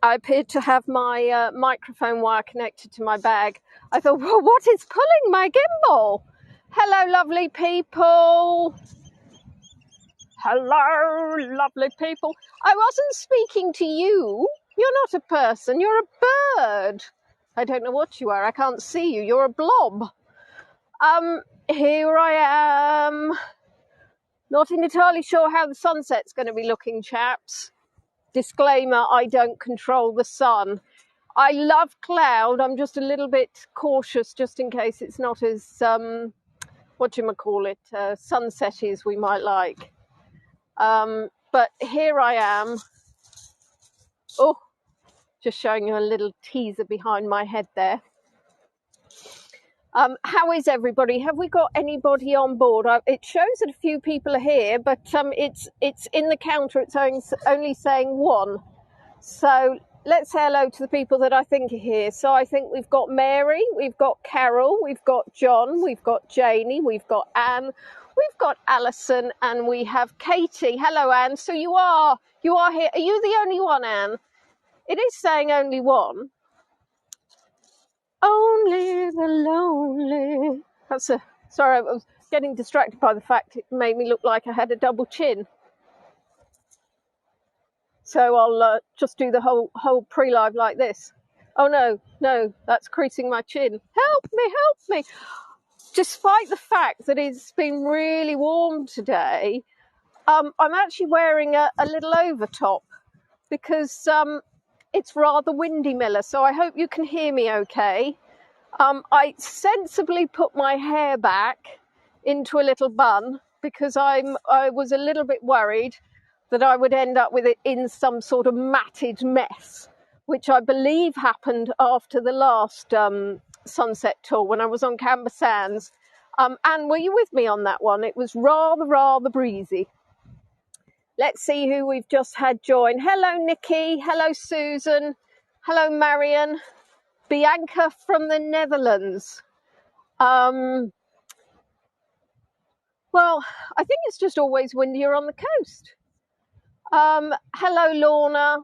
I appeared to have my microphone wire connected to my bag. I thought, well, what is pulling my gimbal? Hello, lovely people. Hello, lovely people. I wasn't speaking to you. You're not a person, you're a bird. I don't know what you are. I can't see you. You're a blob. Here I am. Not entirely sure how the sunset's going to be looking, chaps. Disclaimer, I don't control the sun. I love cloud. I'm just a little bit cautious just in case it's not as, sunsetty as we might like. But here I am. Oh, just showing you a little teaser behind my head there. How is everybody? Have we got anybody on board? It shows that a few people are here, but it's in the counter. It's only saying one. So let's say hello to the people that I think are here. So I think we've got Mary, we've got Carol, we've got John, we've got Janie, we've got Anne, we've got Alison, and we have Katie. Hello, Anne. So you are here. Are you the only one, Anne? It is saying only one. Only the lonely. Sorry, I was getting distracted by the fact it made me look like I had a double chin. So I'll just do the whole pre-live like this. Oh no, that's creasing my chin. Help me. Despite the fact that it's been really warm today, I'm actually wearing a little overtop because it's rather windy, Miller, so I hope you can hear me okay. I sensibly put my hair back into a little bun because I was a little bit worried that I would end up with it in some sort of matted mess, which I believe happened after the last sunset tour when I was on Camber Sands. Anne, were you with me on that one? It was rather breezy. Let's see who we've just had join. Hello, Nikki. Hello, Susan. Hello, Marion. Bianca from the Netherlands. Well, I think it's just always windier on the coast. Hello, Lorna.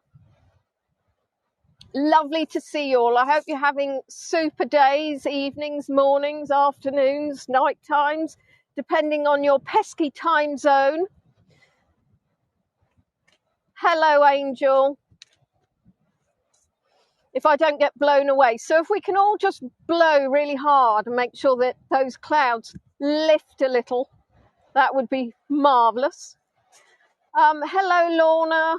Lovely to see you all. I hope you're having super days, evenings, mornings, afternoons, night times, depending on your pesky time zone. Hello, Angel. If I don't get blown away. So if we can all just blow really hard and make sure that those clouds lift a little, that would be marvellous. Hello, Lorna.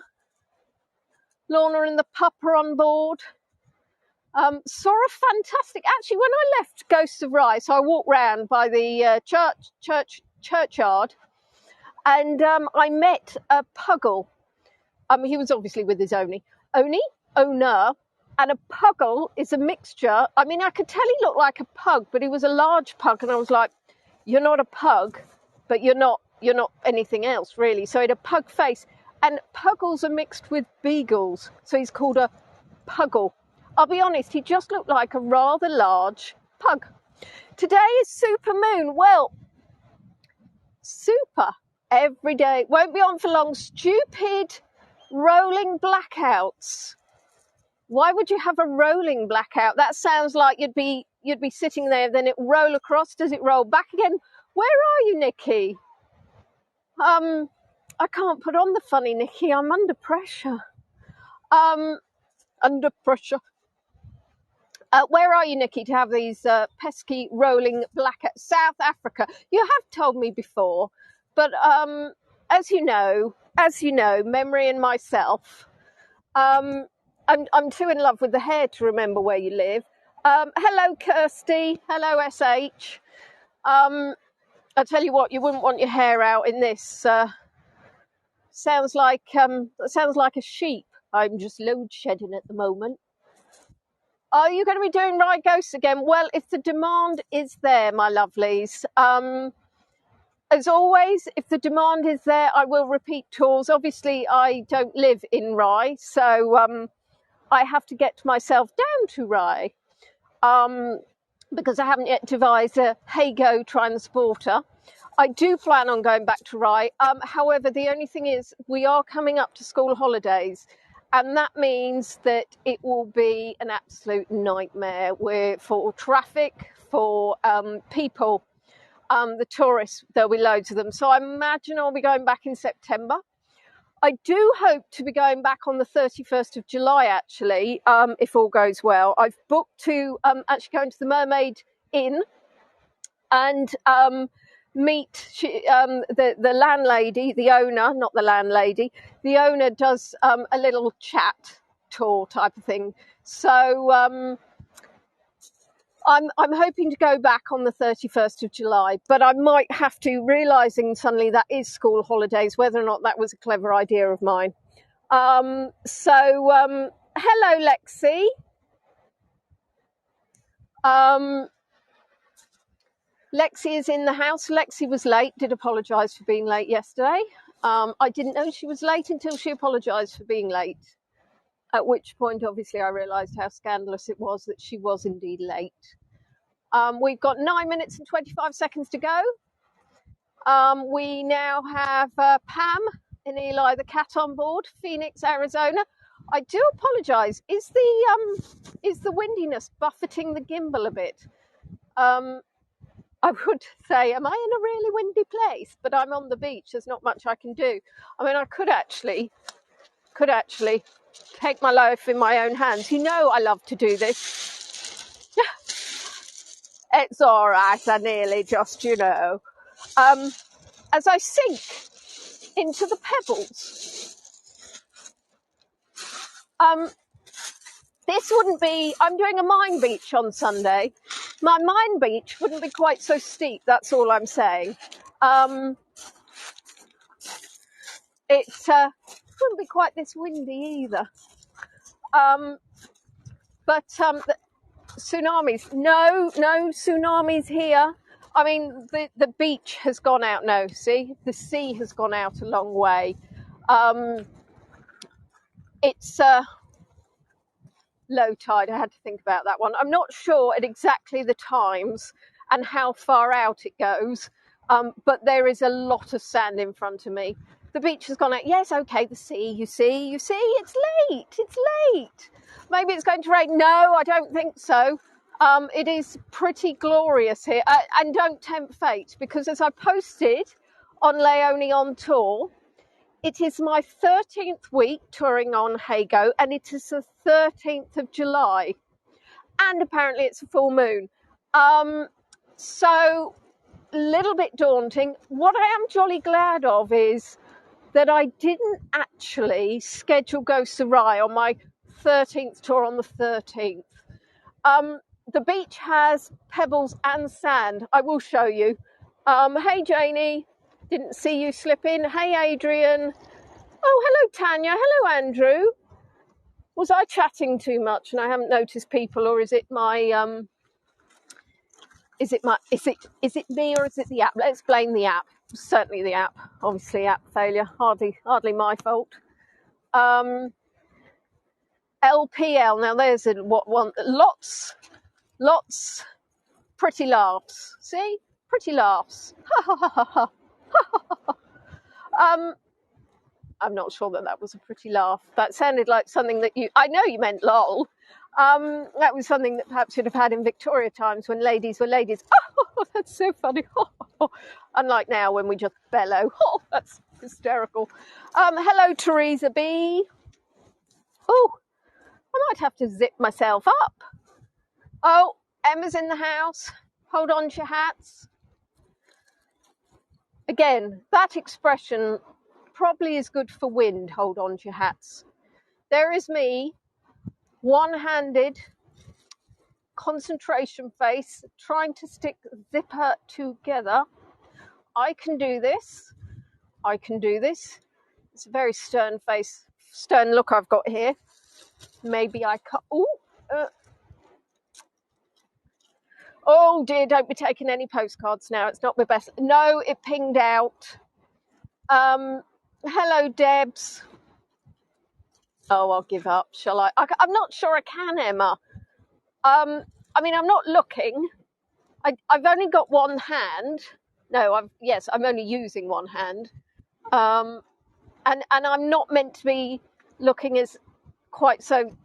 Lorna and the pup are on board. Saw a fantastic, actually, when I left Ghosts of Rye, so I walked round by the churchyard, and I met a puggle. He was obviously with his owner, and a puggle is a mixture. I mean, I could tell he looked like a pug, but he was a large pug, and I was like, you're not a pug, but you're not anything else, really. So he had a pug face, and puggles are mixed with beagles, so he's called a puggle. I'll be honest, he just looked like a rather large pug. Today is super moon. Well, super every day. Won't be on for long. Stupid rolling blackouts. Why would you have a rolling blackout? That sounds like you'd be sitting there, then it roll across. Does it roll back again? Where are you, Nikki? I can't put on the funny Nikki. I'm under pressure. Under pressure. Where are you, Nikki, to have these pesky rolling blackouts? South Africa. You have told me before, but as you know, Memory and myself, I'm too in love with the hair to remember where you live. Hello, Kirsty. Hello, SH. I'll tell you what, you wouldn't want your hair out in this. Sounds like a sheep. I'm just load shedding at the moment. Are you going to be doing Rye Ghosts again? Well, if the demand is there, my lovelies. As always, if the demand is there, I will repeat tours. Obviously, I don't live in Rye, so I have to get myself down to Rye because I haven't yet devised a hey-go transporter. I do plan on going back to Rye. However, the only thing is we are coming up to school holidays, And that means that it will be an absolute nightmare for traffic, for people, the tourists. There'll be loads of them. So I imagine I'll be going back in September. I do hope to be going back on the 31st of July, actually, if all goes well. I've booked to actually go into the Mermaid Inn and meet the landlady, the owner, not the landlady. The owner does a little chat tour type of thing. So I'm hoping to go back on the 31st of July, but I might have to, realising suddenly that is school holidays, whether or not that was a clever idea of mine. Hello, Lexi. Lexi is in the house. Lexi was late, did apologise for being late yesterday. I didn't know she was late until she apologised for being late, at which point, obviously, I realised how scandalous it was that she was indeed late. We've got 9 minutes and 25 seconds to go. We now have Pam and Eli the cat on board, Phoenix, Arizona. I do apologise. Is the windiness buffeting the gimbal a bit? I would say, am I in a really windy place? But I'm on the beach. There's not much I can do. I mean, I could actually take my life in my own hands. You know, I love to do this. It's all right. I nearly just, as I sink into the pebbles. This wouldn't be, I'm doing a mine beach on Sunday. My mine beach wouldn't be quite so steep, that's all I'm saying. It wouldn't be quite this windy either. But tsunamis, no tsunamis here. I mean, the beach has gone out now, see? The sea has gone out a long way. It's low tide. I had to think about that one. I'm not sure at exactly the times and how far out it goes, but there is a lot of sand in front of me. The beach has gone out. Yes, okay, the sea, you see, it's late. Maybe it's going to rain. No, I don't think so. It is pretty glorious here. And don't tempt fate, because as I posted on Léonie on Tour, it is my 13th week touring on Hago, and it is the 13th of July. And apparently it's a full moon. So, a little bit daunting. What I am jolly glad of is that I didn't actually schedule Go Sarai on my 13th tour on the 13th. The beach has pebbles and sand. I will show you. Hey, Janie. Didn't see you slip in. Hey, Adrian. Oh, hello, Tanya. Hello, Andrew. Was I chatting too much and I haven't noticed people, or is it my is it me, or is it the app? Let's blame the app. Certainly the app. Obviously, app failure. Hardly my fault. LPL. Now there's one. Lots. Pretty laughs. See, pretty laughs. I'm not sure that was a pretty laugh. That sounded like something that I know you meant lol. That was something that perhaps you'd have had in Victoria times when ladies were ladies. Oh, that's so funny. Unlike now when we just bellow. Oh, that's hysterical. Hello, Teresa B. Oh, I might have to zip myself up. Oh, Emma's in the house. Hold on to your hats. Again, that expression probably is good for wind. Hold on to your hats. There is me, one-handed, concentration face, trying to stick zipper together. I can do this. It's a very stern face, stern look I've got here. Maybe I cut. Oh dear, don't be taking any postcards now. It's not my best. No, it pinged out. Hello, Debs. Oh, I'll give up. Shall I? I'm not sure I can, Emma. I mean, I'm not looking. I've only got one hand. No, I'm only using one hand. And I'm not meant to be looking as quite so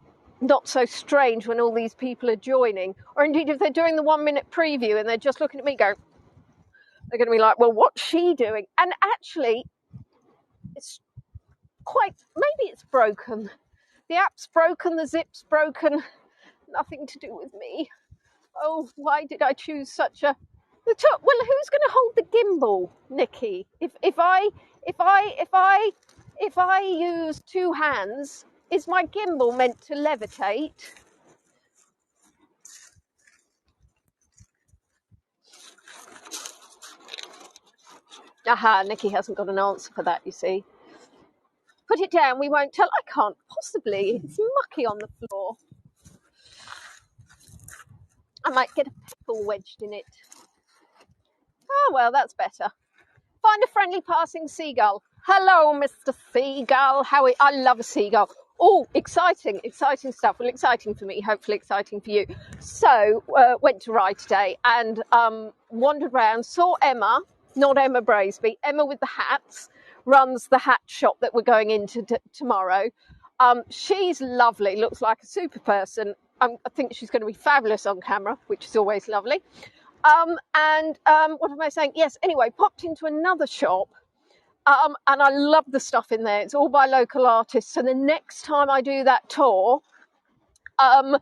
not so strange when all these people are joining, or indeed if they're doing the 1 minute preview and they're just looking at me going, they're going to be like, well, what's she doing? And actually, it's quite, maybe it's broken. The app's broken, the zip's broken, nothing to do with me. Oh, why did I choose such a... Well, who's going to hold the gimbal, Nikki? If I use two hands, is my gimbal meant to levitate? Aha, Nikki hasn't got an answer for that, you see. Put it down, we won't tell. I can't possibly. It's mucky on the floor. I might get a pebble wedged in it. Oh, well, that's better. Find a friendly passing seagull. Hello, Mr. Seagull. I love a seagull. Oh, exciting stuff. Well, exciting for me, hopefully exciting for you. So, went to ride today and wandered around, saw Emma, not Emma Braisby, Emma with the hats, runs the hat shop that we're going into tomorrow. She's lovely, looks like a super person. I think she's going to be fabulous on camera, which is always lovely. What am I saying? Yes, anyway, popped into another shop. And I love the stuff in there. It's all by local artists. So the next time I do that tour, I'm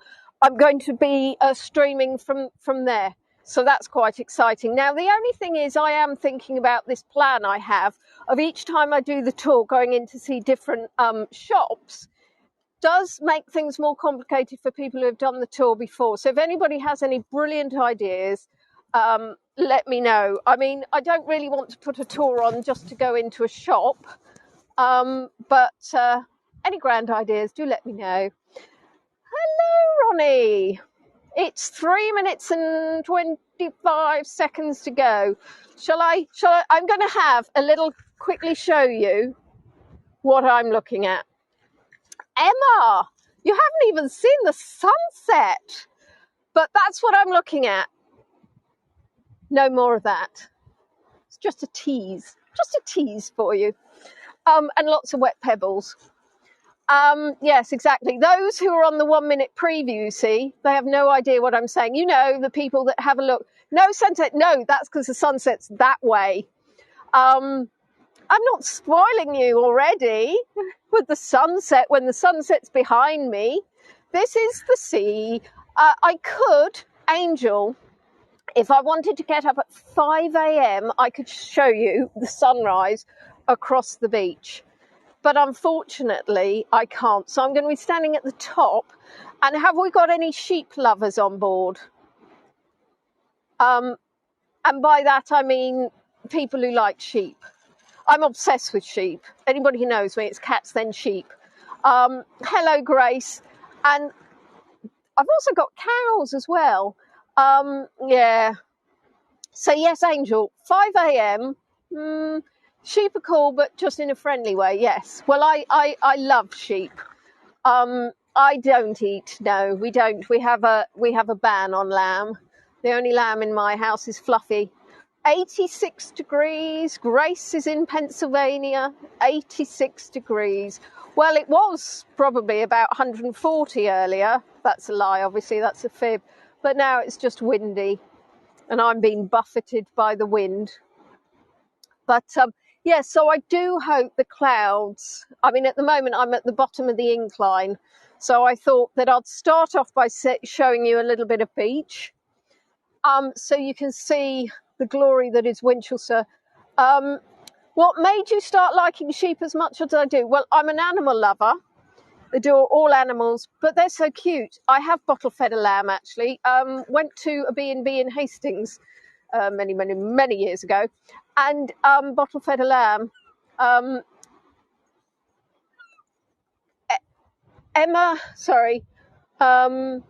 going to be streaming from there. So that's quite exciting. Now, the only thing is I am thinking about this plan I have of each time I do the tour going in to see different shops does make things more complicated for people who have done the tour before. So if anybody has any brilliant ideas, let me know. I mean, I don't really want to put a tour on just to go into a shop, but any grand ideas, do let me know. Hello, Ronnie. It's 3 minutes and 25 seconds to go. Shall I? I'm going to have a little quickly show you what I'm looking at. Emma, you haven't even seen the sunset, but that's what I'm looking at. No more of that. It's just a tease for you. And lots of wet pebbles. Yes, exactly. Those who are on the 1 minute preview, see, they have no idea what I'm saying. You know, the people that have a look. No sunset. No, that's because the sunset's that way. I'm not spoiling you already with the sunset when the sunset's behind me. This is the sea. I could, Angel, if I wanted to get up at 5 a.m, I could show you the sunrise across the beach. But unfortunately, I can't. So I'm going to be standing at the top. And have we got any sheep lovers on board? And by that, I mean people who like sheep. I'm obsessed with sheep. Anybody who knows me, it's cats, then sheep. Hello, Grace. And I've also got cows as well. Yeah. So yes, Angel, 5 a.m. Sheep are cool, but just in a friendly way. Yes. Well, I love sheep. I don't eat. No, we don't. We have a ban on lamb. The only lamb in my house is Fluffy. 86 degrees. Grace is in Pennsylvania. 86 degrees. Well, it was probably about 140 earlier. That's a lie, obviously. That's a fib. But now it's just windy. And I'm being buffeted by the wind. But yes, so I do hope the clouds, I mean, at the moment I'm at the bottom of the incline. So I thought that I'd start off by showing you a little bit of beach. So you can see the glory that is Winchelsea. What made you start liking sheep as much as I do? Well, I'm an animal lover. I adore all animals, but they're so cute. I have bottle-fed a lamb, actually. Went to a B&B in Hastings many years ago, and bottle-fed a lamb. Emma, sorry. Hello,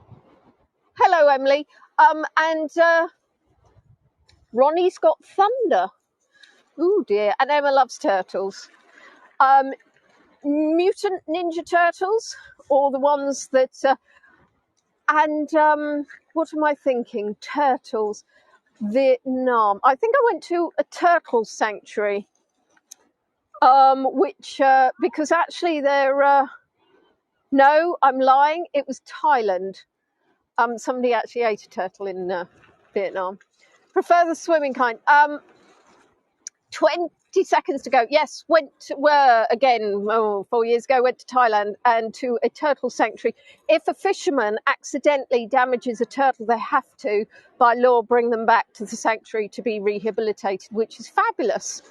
Emily. And Ronnie's got thunder. Oh, dear. And Emma loves turtles. Mutant Ninja Turtles, or the ones that... what am I thinking? Turtles. Vietnam. I think I went to a turtle sanctuary, which... because actually they're... No, I'm lying. It was Thailand. Somebody actually ate a turtle in Vietnam. Prefer the swimming kind. 20 seconds to go. Yes, again 4 years ago, went to Thailand and to a turtle sanctuary. If a fisherman accidentally damages a turtle, they have to, by law, bring them back to the sanctuary to be rehabilitated, which is fabulous.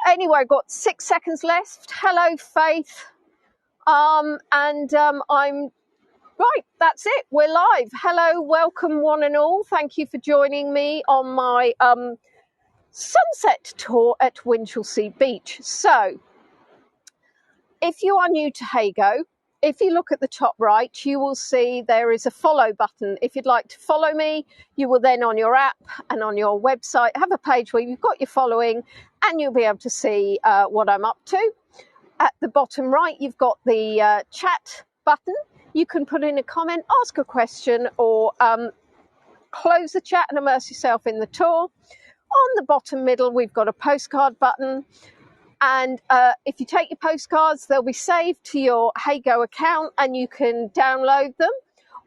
Anyway, I've got 6 seconds left. Hello, Faith. I'm right, that's it. We're live. Hello, welcome one and all. Thank you for joining me on my sunset tour at Winchelsea Beach. So, if you are new to Hago, if you look at the top right, you will see there is a follow button. If you'd like to follow me, you will then on your app and on your website have a page where you've got your following and you'll be able to see what I'm up to. At the bottom right, you've got the chat button. You can put in a comment, ask a question, or close the chat and immerse yourself in the tour. On the bottom middle, we've got a postcard button. And if you take your postcards, they'll be saved to your Hago account and you can download them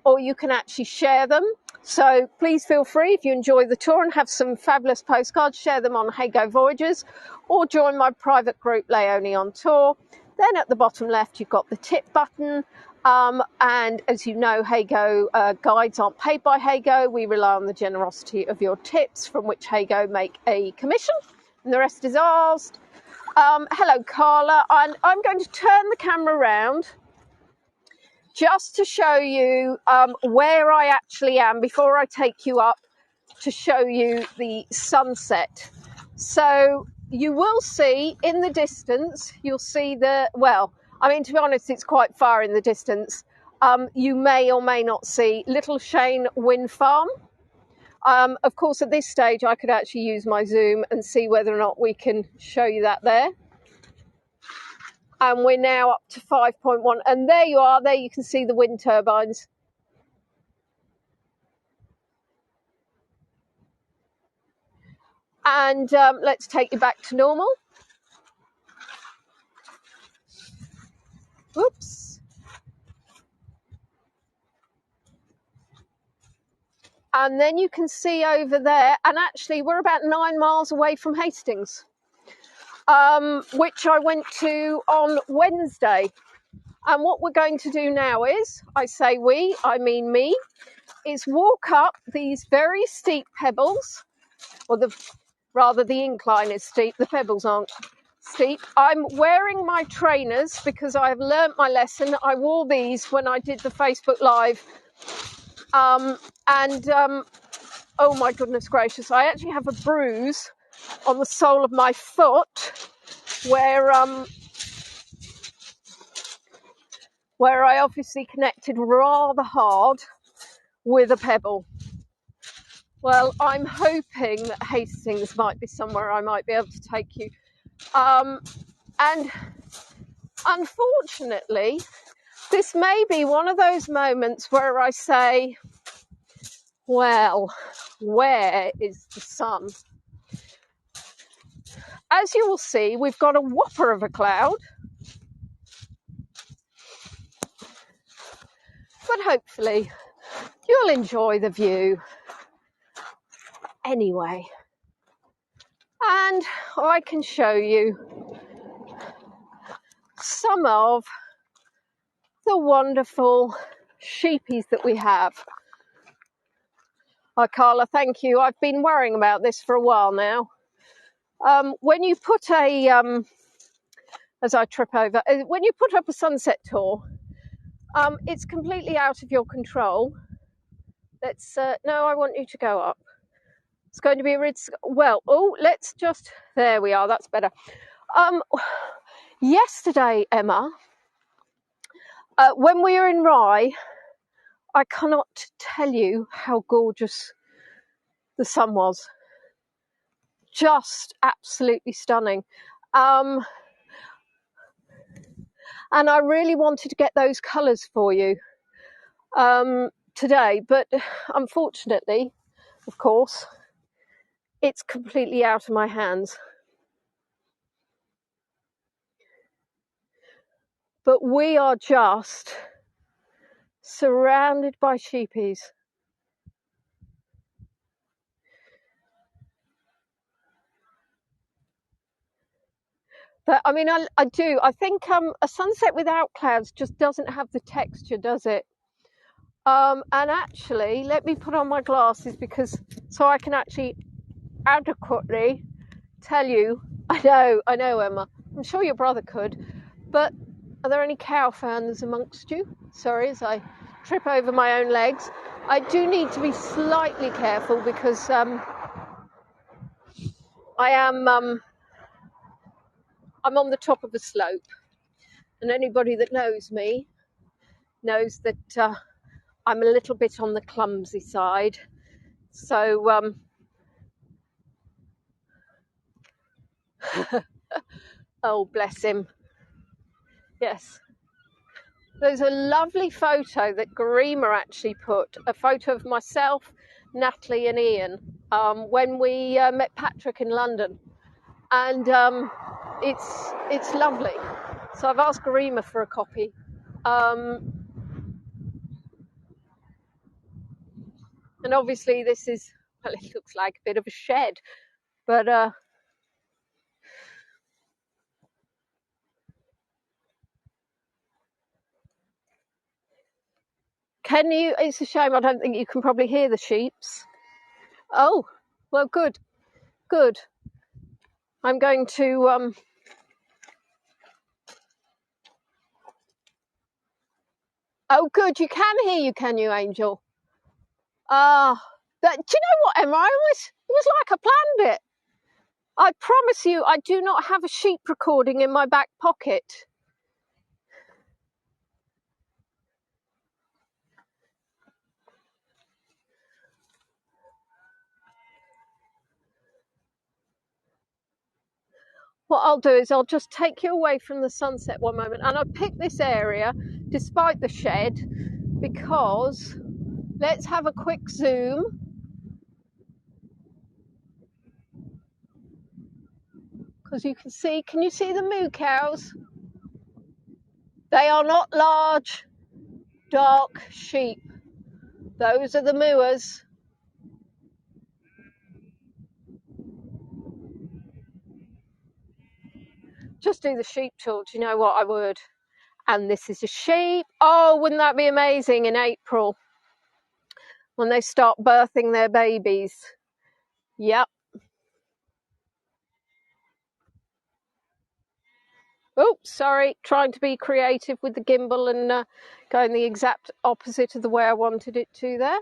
or you can actually share them. So please feel free, if you enjoy the tour and have some fabulous postcards, share them on Hago Voyages or join my private group, Léonie on Tour. Then at the bottom left, you've got the tip button. And as you know, Hago guides aren't paid by Hago. We rely on the generosity of your tips, from which Hago make a commission, and the rest is ours. Hello, Carla. I'm going to turn the camera around just to show you where I actually am before I take you up to show you the sunset. So you will see in the distance, you'll see to be honest, it's quite far in the distance. You may or may not see Little Shane Wind Farm. Of course, at this stage, I could actually use my zoom and see whether or not we can show you that there. And we're now up to 5.1. And there you are. There you can see the wind turbines. And let's take you back to normal. Oops. And then you can see over there, and actually we're about 9 miles away from Hastings, which I went to on Wednesday. And what we're going to do now is, I say we, I mean me, is walk up these very steep pebbles, or the incline is steep, the pebbles aren't steep. I'm wearing my trainers because I've learnt my lesson. I wore these when I did the Facebook Live. Oh my goodness gracious, I actually have a bruise on the sole of my foot where I obviously connected rather hard with a pebble. Well, I'm hoping that Hastings might be somewhere I might be able to take you. And unfortunately, this may be one of those moments where I say, well, where is the sun? As you will see, we've got a whopper of a cloud. But hopefully, you'll enjoy the view anyway. And I can show you some of the wonderful sheepies that we have. Oh, Carla, thank you. I've been worrying about this for a while now. When you put as I trip over, when you put up a sunset tour, it's completely out of your control. No, I want you to go up. It's going to be there we are, that's better. Yesterday, Emma, when we were in Rye, I cannot tell you how gorgeous the sun was. Just absolutely stunning. And I really wanted to get those colours for you today, but unfortunately, of course, it's completely out of my hands. But we are just surrounded by sheepies. But I mean, I do. I think a sunset without clouds just doesn't have the texture, does it? And actually, let me put on my glasses so I can actually adequately tell you. I know, Emma. I'm sure your brother could. But are there any cow fans amongst you? Sorry, as I trip over my own legs. I do need to be slightly careful because I'm on the top of a slope, and anybody that knows me knows that I'm a little bit on the clumsy side. So, oh, bless him. Yes. There's a lovely photo that Garima actually put, a photo of myself, Natalie and Ian, when we met Patrick in London. And it's lovely. So I've asked Garima for a copy. And obviously this is, well, it looks like a bit of a shed, but can you, it's a shame I don't think you can probably hear the sheeps. Oh, well, good. I'm going to, oh, good, you can hear you, can you, Angel? Do you know what, Emma? It was like I planned it. I promise you, I do not have a sheep recording in my back pocket. What I'll do is I'll just take you away from the sunset one moment, and I picked this area despite the shed because let's have a quick zoom. Because you can you see the moo cows? They are not large, dark sheep. Those are the mooers. Just do the sheep talk, do you know what, I would. And this is a sheep. Oh, wouldn't that be amazing in April when they start birthing their babies? Yep. Oh, sorry, trying to be creative with the gimbal and going the exact opposite of the way I wanted it to there.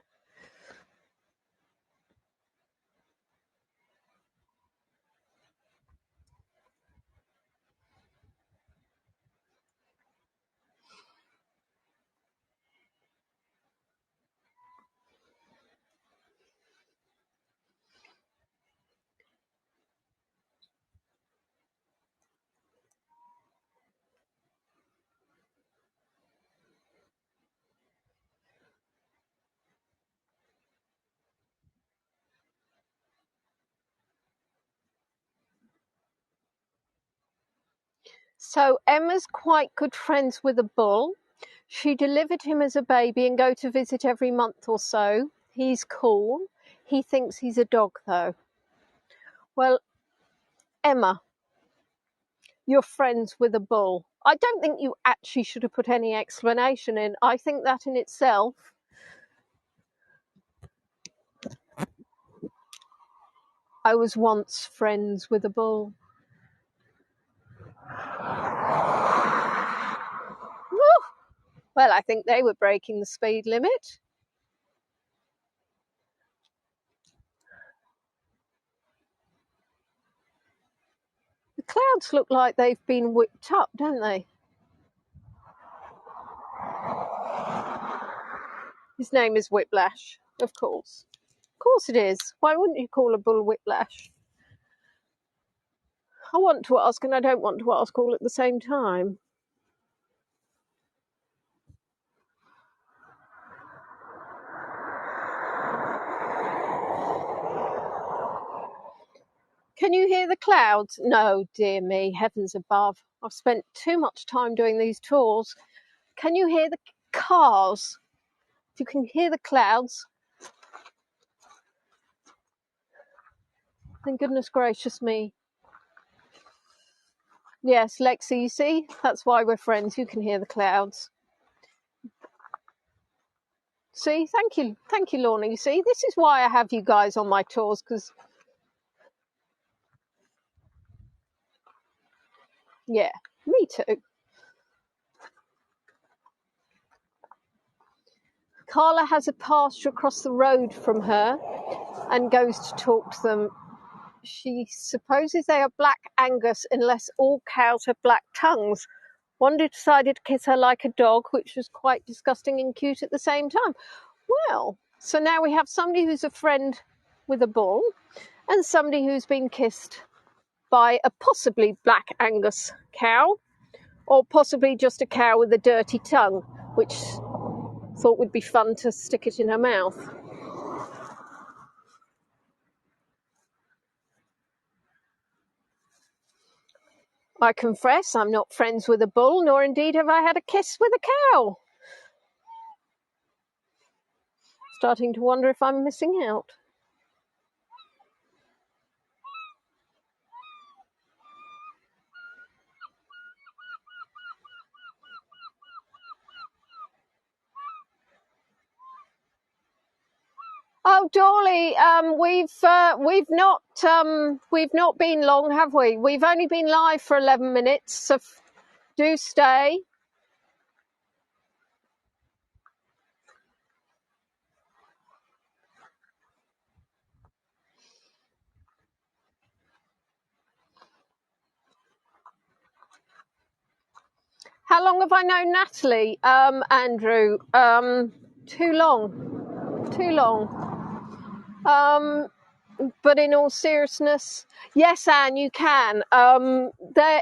So Emma's quite good friends with a bull. She delivered him as a baby and go to visit every month or so. He's cool. He thinks he's a dog though. Well, Emma, you're friends with a bull. I don't think you actually should have put any explanation in. I think that in itself. I was once friends with a bull. Woo! Well, I think they were breaking the speed limit. The clouds look like they've been whipped up, don't they? His name is Whiplash, of course. Of course it is. Why wouldn't you call a bull Whiplash? I want to ask and I don't want to ask all at the same time. Can you hear the clouds? No, dear me, heavens above. I've spent too much time doing these tours. Can you hear the cars? If you can hear the clouds, then goodness gracious me. Yes, Lexi, you see, that's why we're friends. You can hear the clouds. See, thank you, Léonie. You see, this is why I have you guys on my tours, because, yeah, me too. Carla has a pasture across the road from her and goes to talk to them. She supposes they are black Angus unless all cows have black tongues. One decided to kiss her like a dog, which was quite disgusting and cute at the same time. Well, so now we have somebody who's a friend with a bull and somebody who's been kissed by a possibly black Angus cow, or possibly just a cow with a dirty tongue, which thought would be fun to stick it in her mouth. I confess I'm not friends with a bull, nor indeed have I had a kiss with a cow. Starting to wonder if I'm missing out. Oh, Dolly, we've not been long, have we? We've only been live for 11 minutes, so do stay. How long have I known Natalie, Andrew? Too long. But in all seriousness, yes, Anne, you can. They're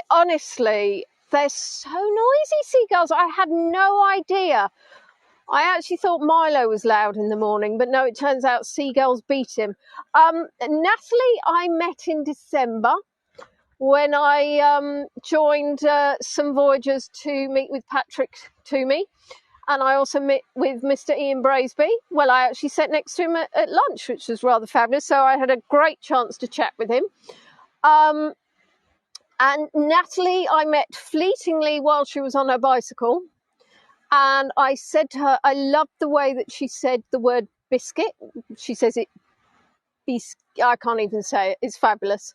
so noisy, seagulls. I had no idea. I actually thought Milo was loud in the morning, but no, it turns out seagulls beat him. Natalie, I met in December when I joined some voyagers to meet with Patrick Toomey. And I also met with Mr. Ian Braisby. Well, I actually sat next to him at lunch, which was rather fabulous. So I had a great chance to chat with him. And Natalie, I met fleetingly while she was on her bicycle. And I said to her, I loved the way that she said the word biscuit. She says it, I can't even say it. It's fabulous.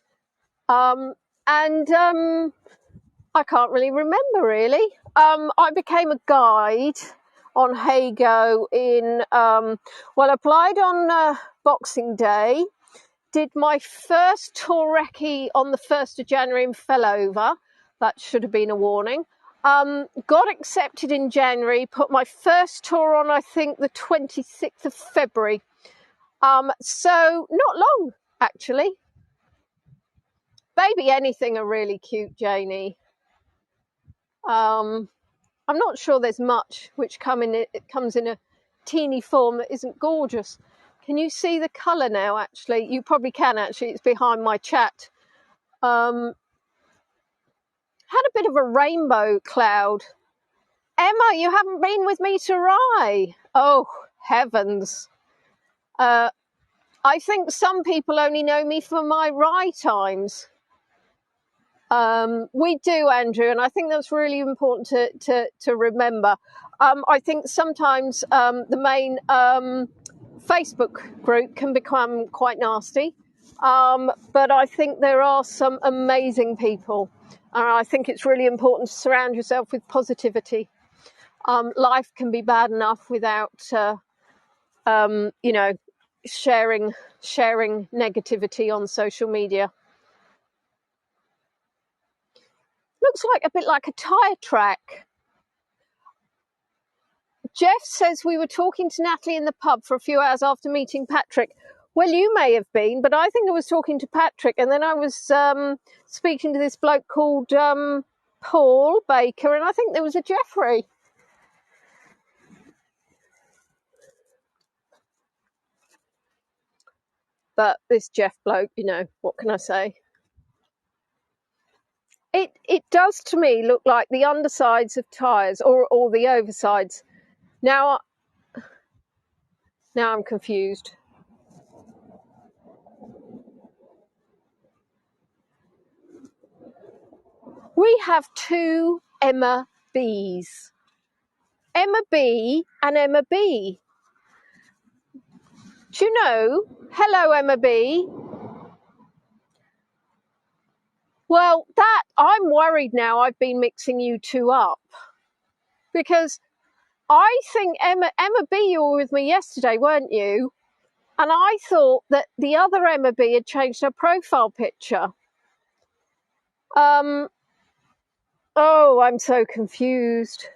I can't really remember, really. I became a guide on Hago applied on Boxing Day, did my first tour recce on the 1st of January and fell over. That should have been a warning. Got accepted in January, put my first tour on, I think, the 26th of February. So not long, actually. Baby Anything are really cute, Janie. I'm not sure there's much which comes in a teeny form that isn't gorgeous. Can you see the colour now, actually? You probably can, actually. It's behind my chat. Had a bit of a rainbow cloud. Emma, you haven't been with me to Rye. Oh, heavens. I think some people only know me for my Rye times. We do, Andrew, and I think that's really important to remember. I think sometimes the main Facebook group can become quite nasty, but I think there are some amazing people, and I think it's really important to surround yourself with positivity. Life can be bad enough without, sharing negativity on social media. Looks like a bit like a tyre track. Jeff says we were talking to Natalie in the pub for a few hours after meeting Patrick. Well, you may have been, but I think I was talking to Patrick, and then I was speaking to this bloke called Paul Baker, and I think there was a Jeffrey. But this Jeff bloke, what can I say? does to me look like the undersides of tyres or the oversides. Now I'm confused. We have two Emma Bs. Emma B and Emma B. Do you know? Hello, Emma B. Well, I'm worried now I've been mixing you two up. Because I think Emma B, you were with me yesterday, weren't you? And I thought that the other Emma B had changed her profile picture. Oh, I'm so confused.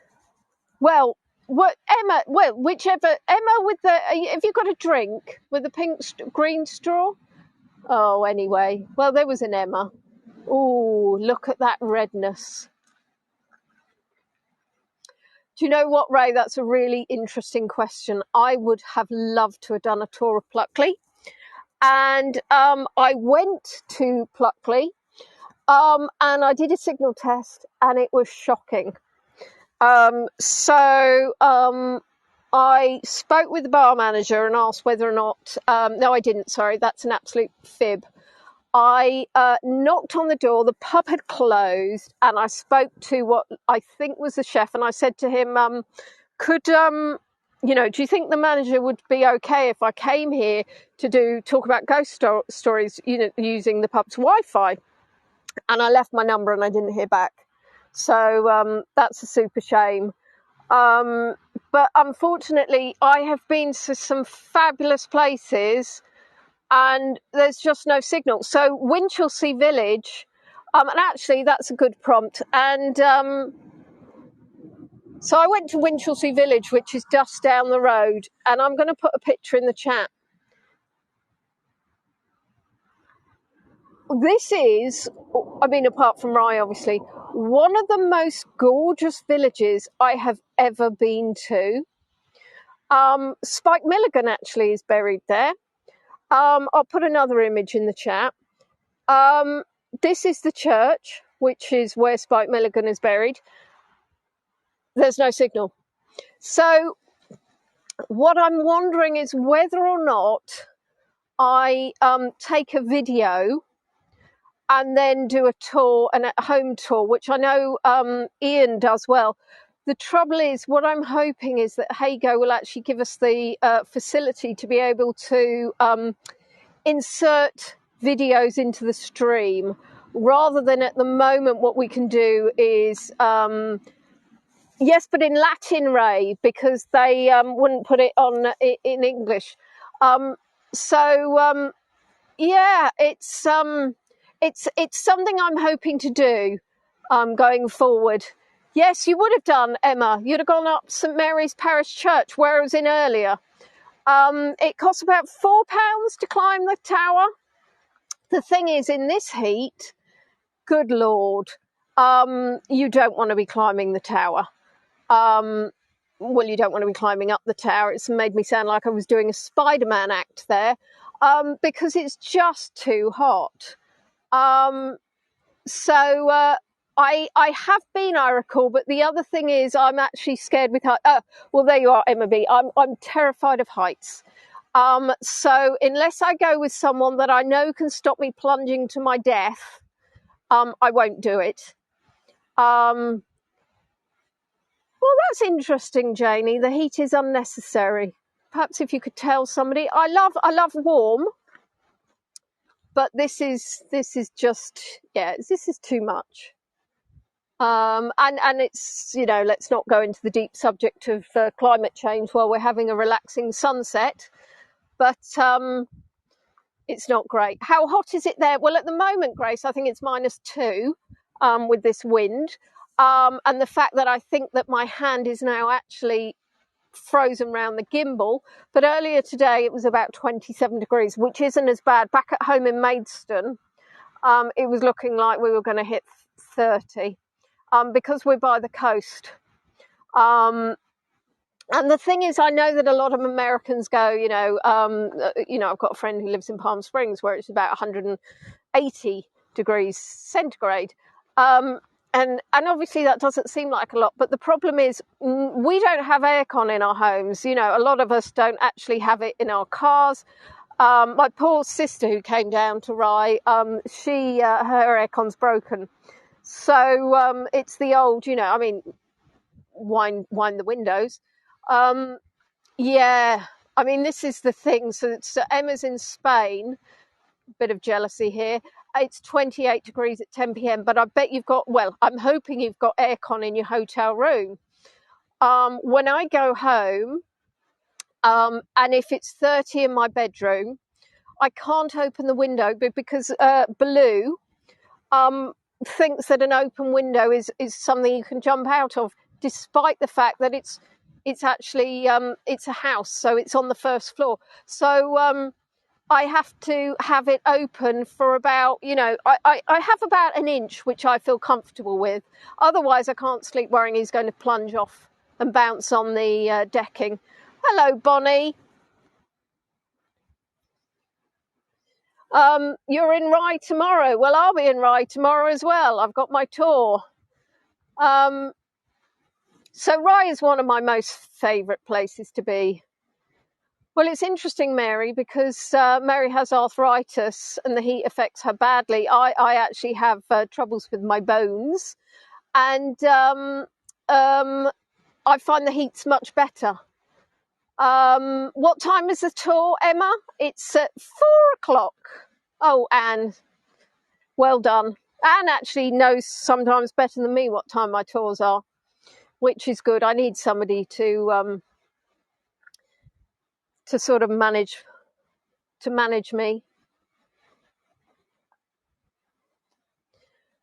Well, Emma? Well, whichever Emma with the. Have you got a drink with the green straw? Oh, anyway. Well, there was an Emma. Oh, look at that redness. Do you know what, Ray? That's a really interesting question. I would have loved to have done a tour of Pluckley. And I went to Pluckley and I did a signal test and it was shocking. So I spoke with the bar manager and asked whether or not... no, I didn't. Sorry, that's an absolute fib. I knocked on the door, the pub had closed, and I spoke to what I think was the chef, and I said to him, do you think the manager would be okay if I came here to talk about ghost stories, using the pub's Wi-Fi? And I left my number and I didn't hear back. So that's a super shame. But unfortunately, I have been to some fabulous places and there's just no signal. So Winchelsea Village, and actually that's a good prompt. And so I went to Winchelsea Village, which is just down the road, and I'm going to put a picture in the chat. This is, apart from Rye, obviously, one of the most gorgeous villages I have ever been to. Spike Milligan actually is buried there. I'll put another image in the chat. This is the church, which is where Spike Milligan is buried. There's no signal. So what I'm wondering is whether or not I take a video and then do a tour, an at-home tour, which I know Ian does well. The trouble is, what I'm hoping is that Hago will actually give us the facility to be able to insert videos into the stream, rather than at the moment what we can do is, yes, but in Latin, Ray, because they wouldn't put it on in English. Yeah, it's something I'm hoping to do going forward. Yes, you would have done, Emma. You'd have gone up St Mary's Parish Church, where I was in earlier. It costs about £4 to climb the tower. The thing is, in this heat, good Lord, you don't want to be climbing the tower. Well, you don't want to be climbing up the tower. It's made me sound like I was doing a Spider-Man act there, because it's just too hot. I have been, I recall, but the other thing is I'm actually scared with heights. Well, there you are, Emma B. I'm terrified of heights. So unless I go with someone that I know can stop me plunging to my death, I won't do it. Well, that's interesting, Janie. The heat is unnecessary. Perhaps if you could tell somebody. I love warm, but this is just, yeah, this is too much. And it's, let's not go into the deep subject of climate change while we're having a relaxing sunset, but it's not great. How hot is it there? Well, at the moment, Grace, I think it's -2 with this wind, and the fact that I think that my hand is now actually frozen around the gimbal. But earlier today it was about 27 degrees, which isn't as bad. Back at home in Maidstone, it was looking like we were going to hit 30. Because we're by the coast. And the thing is, I know that a lot of Americans go, I've got a friend who lives in Palm Springs where it's about 180 degrees centigrade. and obviously that doesn't seem like a lot, but the problem is we don't have aircon in our homes. You know, a lot of us don't actually have it in our cars. My poor sister who came down to Rye, her aircon's broken. So it's the old, you know, I mean, wind the windows. Yeah, I mean, this is the thing. So Emma's in Spain, bit of jealousy here. It's 28 degrees at 10 p.m, but I bet you've got, well, I'm hoping you've got aircon in your hotel room. When I go home, and if it's 30 in my bedroom, I can't open the window because Baloo thinks that an open window is something you can jump out of, despite the fact that it's actually it's a house, so it's on the first floor. So I have to have it open for about, you know, I have about an inch, which I feel comfortable with. Otherwise, I can't sleep worrying he's going to plunge off and bounce on the decking. Hello, Bonnie. You're in Rye tomorrow. Well, I'll be in Rye tomorrow as well. I've got my tour. So Rye is one of my most favourite places to be. Well, it's interesting, Mary, because Mary has arthritis and the heat affects her badly. I actually have troubles with my bones, and I find the heat's much better. What time is the tour, Emma? It's at 4:00. Oh, Anne, well done. Anne actually knows sometimes better than me what time my tours are, which is good. I need somebody to sort of manage me.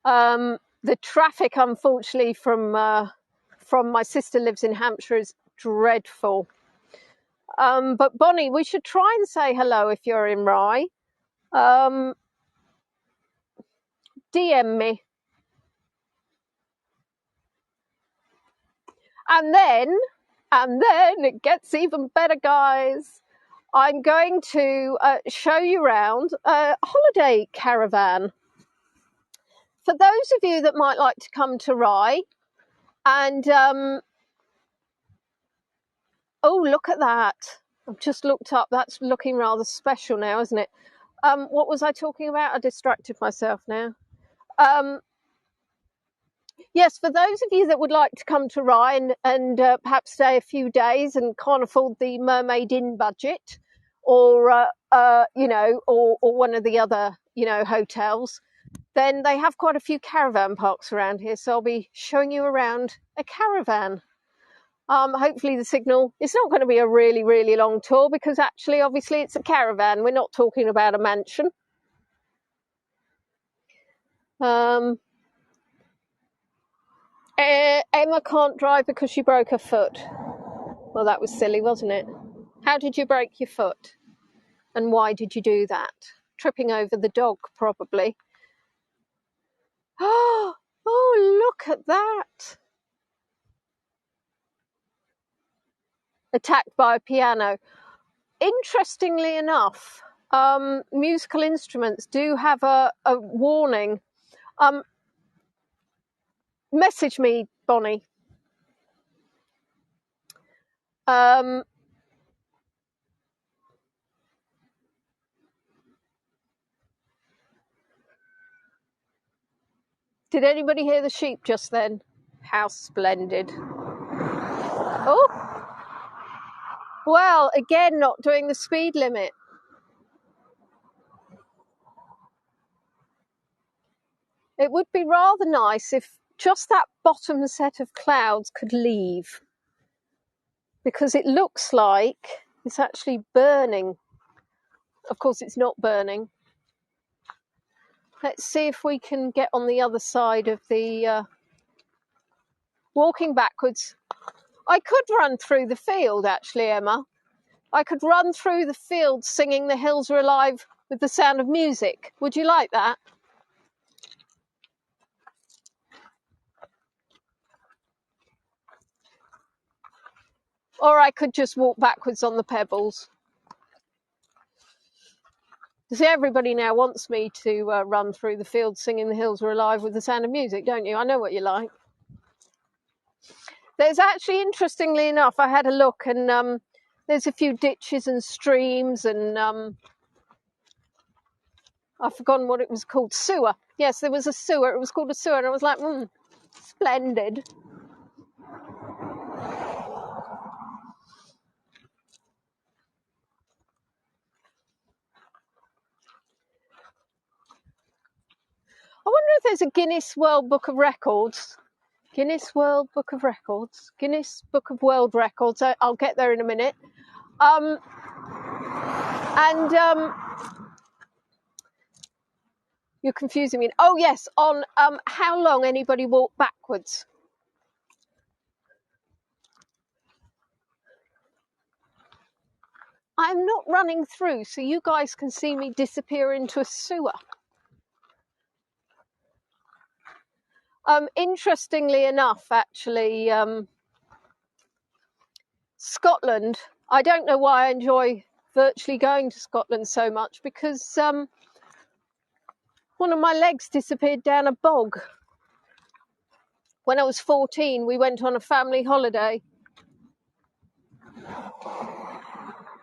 The traffic, unfortunately, from my sister lives in Hampshire is dreadful. But Bonnie, we should try and say hello if you're in Rye. DM me. And then it gets even better, guys. I'm going to show you around a holiday caravan. For those of you that might like to come to Rye, and oh, look at that. I've just looked up. That's looking rather special now, isn't it? What was I talking about? I distracted myself now. Yes, for those of you that would like to come to Rye and perhaps stay a few days and can't afford the Mermaid Inn budget, or you know, or one of the other, you know, hotels, then they have quite a few caravan parks around here. So I'll be showing you around a caravan. Hopefully the signal, it's not going to be a really, really long tour because actually, obviously, it's a caravan. We're not talking about a mansion. Emma can't drive because she broke her foot. Well, that was silly, wasn't it? How did you break your foot? And why did you do that? Tripping over the dog, probably. Oh, look at that. Attacked by a piano. Interestingly enough, musical instruments do have a warning. Message me, Bonnie. Did anybody hear the sheep just then? How splendid. Oh, well, again, not doing the speed limit. It would be rather nice if just that bottom set of clouds could leave, because it looks like it's actually burning. Of course, it's not burning. Let's see if we can get on the other side of the... walking backwards. I could run through the field, actually, Emma. I could run through the field singing "The Hills Are Alive" with the sound of music. Would you like that? Or I could just walk backwards on the pebbles. See, everybody now wants me to run through the fields singing "The Hills Are Alive" with the sound of music, don't you? I know what you like. There's actually, interestingly enough, I had a look, and there's a few ditches and streams, and I've forgotten what it was called. Sewer. Yes, there was a sewer. It was called a sewer, and I was like, splendid. I wonder if there's a Guinness World Book of Records. Guinness World Book of Records. Guinness Book of World Records. I'll get there in a minute. You're confusing me. Oh, yes, on how long anybody walked backwards. I'm not running through, so you guys can see me disappear into a sewer. Interestingly enough, actually, Scotland, I don't know why I enjoy virtually going to Scotland so much, because one of my legs disappeared down a bog. When I was 14, we went on a family holiday.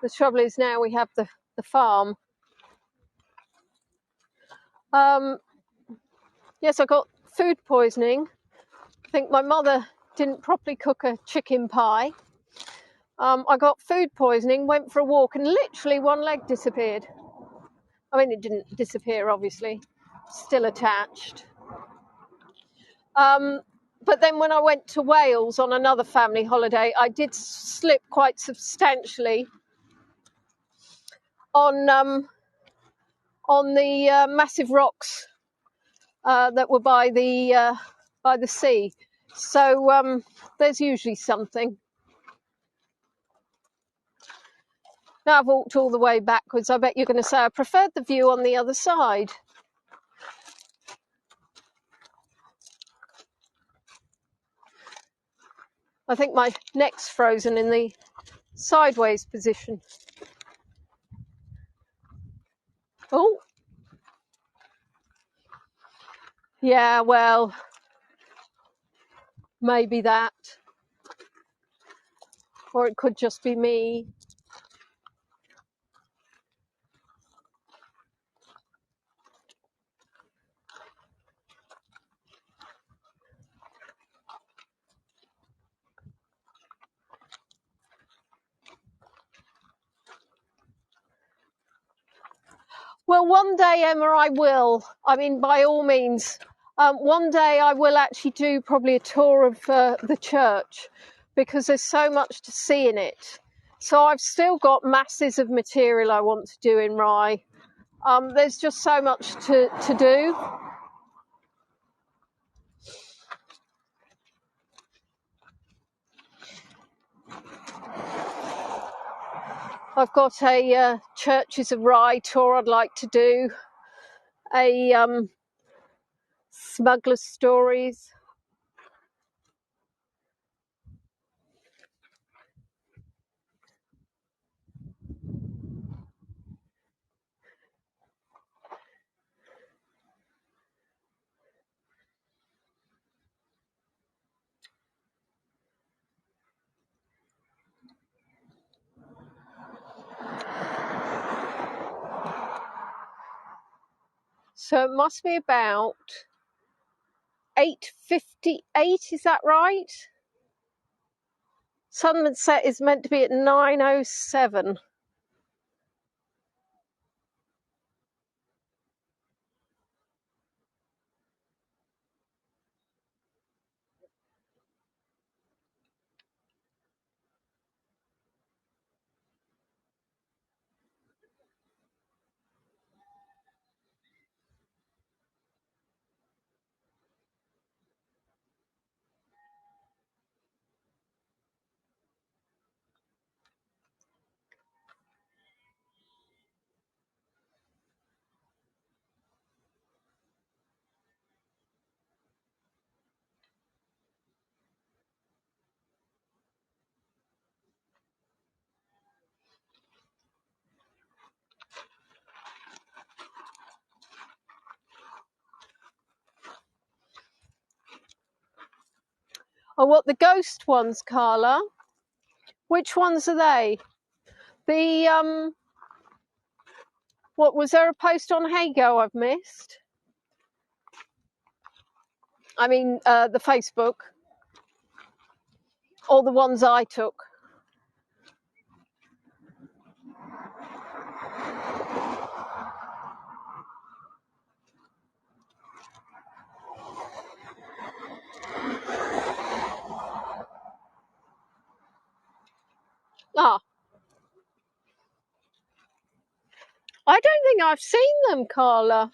The trouble is now we have the farm. Yes, I got food poisoning. I think my mother didn't properly cook a chicken pie. I got food poisoning, went for a walk, and literally one leg disappeared. I mean, it didn't disappear, obviously, still attached. But then when I went to Wales on another family holiday, I did slip quite substantially on the massive rocks that were by the sea. So there's usually something. Now I've walked all the way backwards. I bet you're going to say I preferred the view on the other side. I think my neck's frozen in the sideways position. Oh, yeah, well, maybe that. Or it could just be me. Well, one day, Emma, I will. I mean, by all means. One day I will actually do probably a tour of the church, because there's so much to see in it. So I've still got masses of material I want to do in Rye. There's just so much to do. I've got a Churches of Rye tour I'd like to do, a Smuggler's Stories. So it must be about 8:58, is that right? Sunset is meant to be at 9:07. Oh, what, the ghost ones, Carla? Which ones are they? The, what, was there a post on Hago I've missed? I mean, the Facebook. Or the ones I took. Ah. I don't think I've seen them, Carla.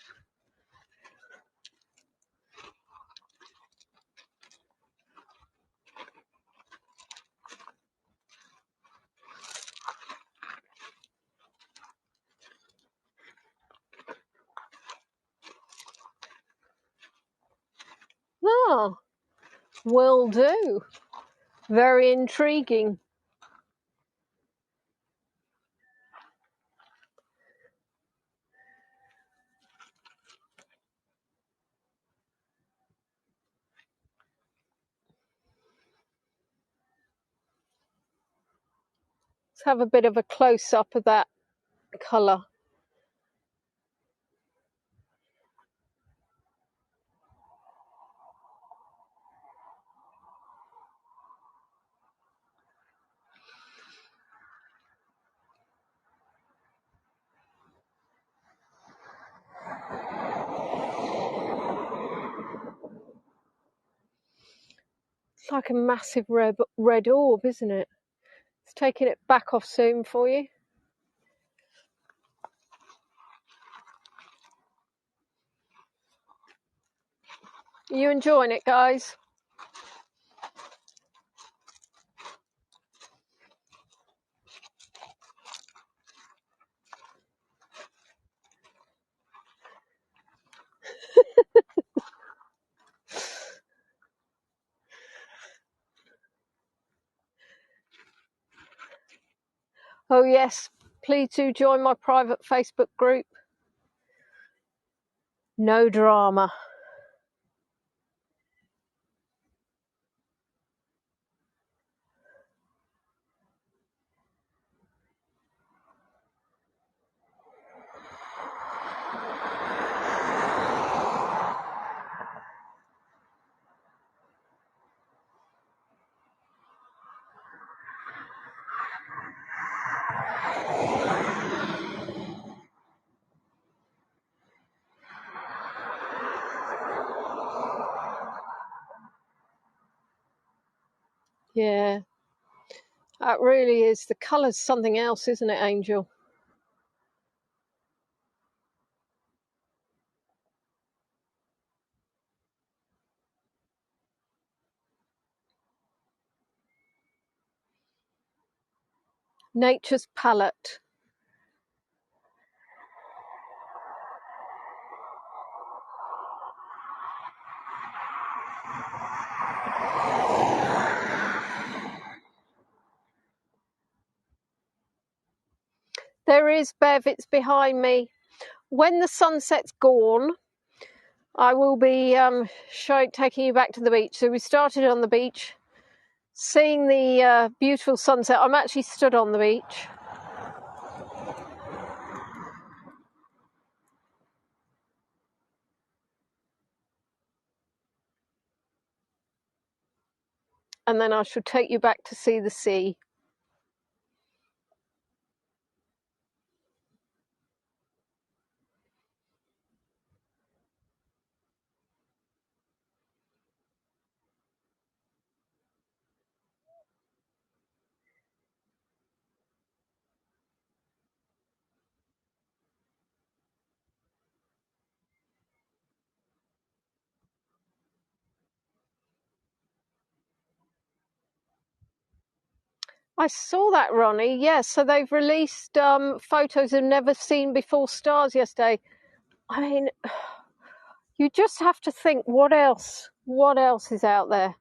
Ah, will do. Very intriguing. Let's have a bit of a close-up of that colour. It's like a massive red orb, isn't it? It's taking it back off soon for you. Are you enjoying it, guys? Oh yes, please do join my private Facebook group. No drama. Yeah, that really is. The colour's something else, isn't it, Angel? Nature's palette. There is, Bev, it's behind me. When the sunset's gone, I will be taking you back to the beach. So we started on the beach, seeing the beautiful sunset. I'm actually stood on the beach. And then I shall take you back to see the sea. I saw that, Ronnie. Yes, so they've released photos of never seen before stars yesterday. I mean, you just have to think, what else is out there?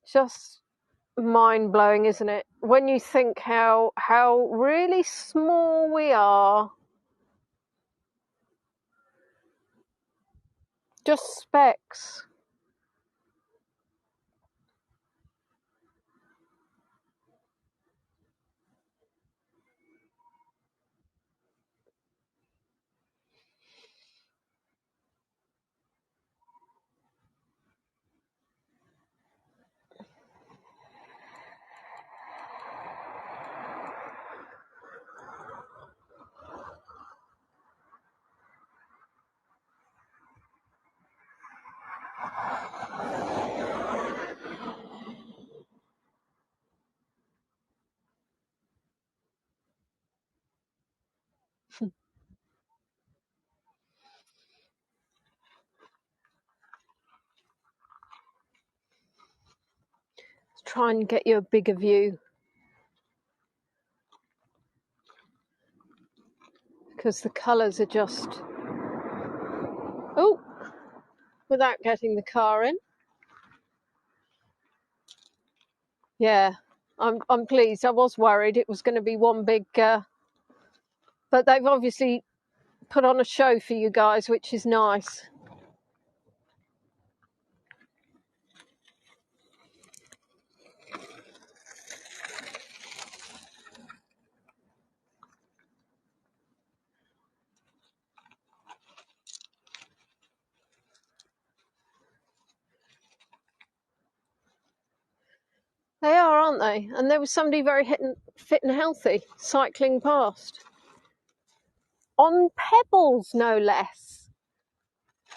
Just mind-blowing, isn't it? When you think how really small we are. Just specks. Try and get you a bigger view, because the colours are just... Oh, without getting the car in. Yeah, I'm pleased. I was worried it was going to be one big... but they've obviously put on a show for you guys, which is nice. They are, aren't they? And there was somebody very fit and healthy cycling past. On pebbles, no less.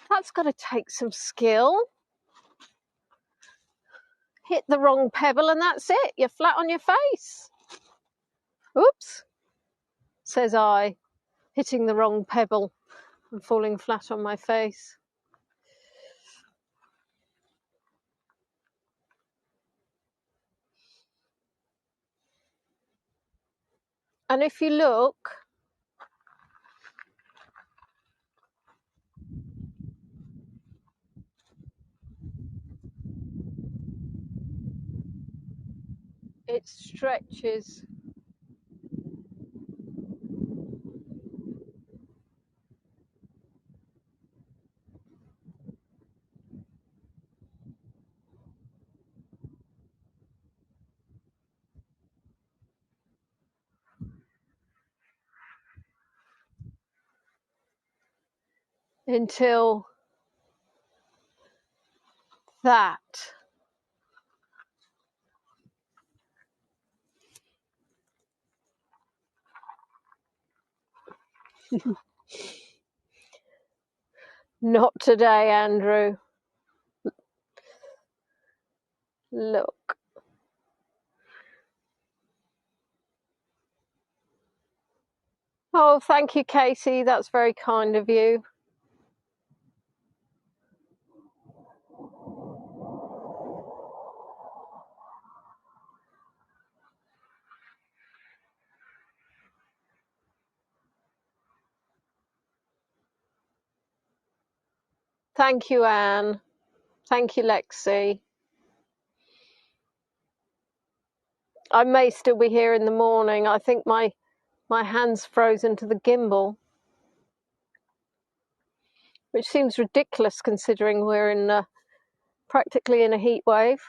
That's got to take some skill. Hit the wrong pebble and that's it. You're flat on your face. Oops, says I, hitting the wrong pebble and falling flat on my face. And if you look, it stretches. Until that. Not today, Andrew. Look. Oh, thank you, Casey. That's very kind of you. Thank you, Anne. Thank you, Lexi. I may still be here in the morning. I think my hand's frozen to the gimbal, which seems ridiculous considering we're in practically in a heat wave.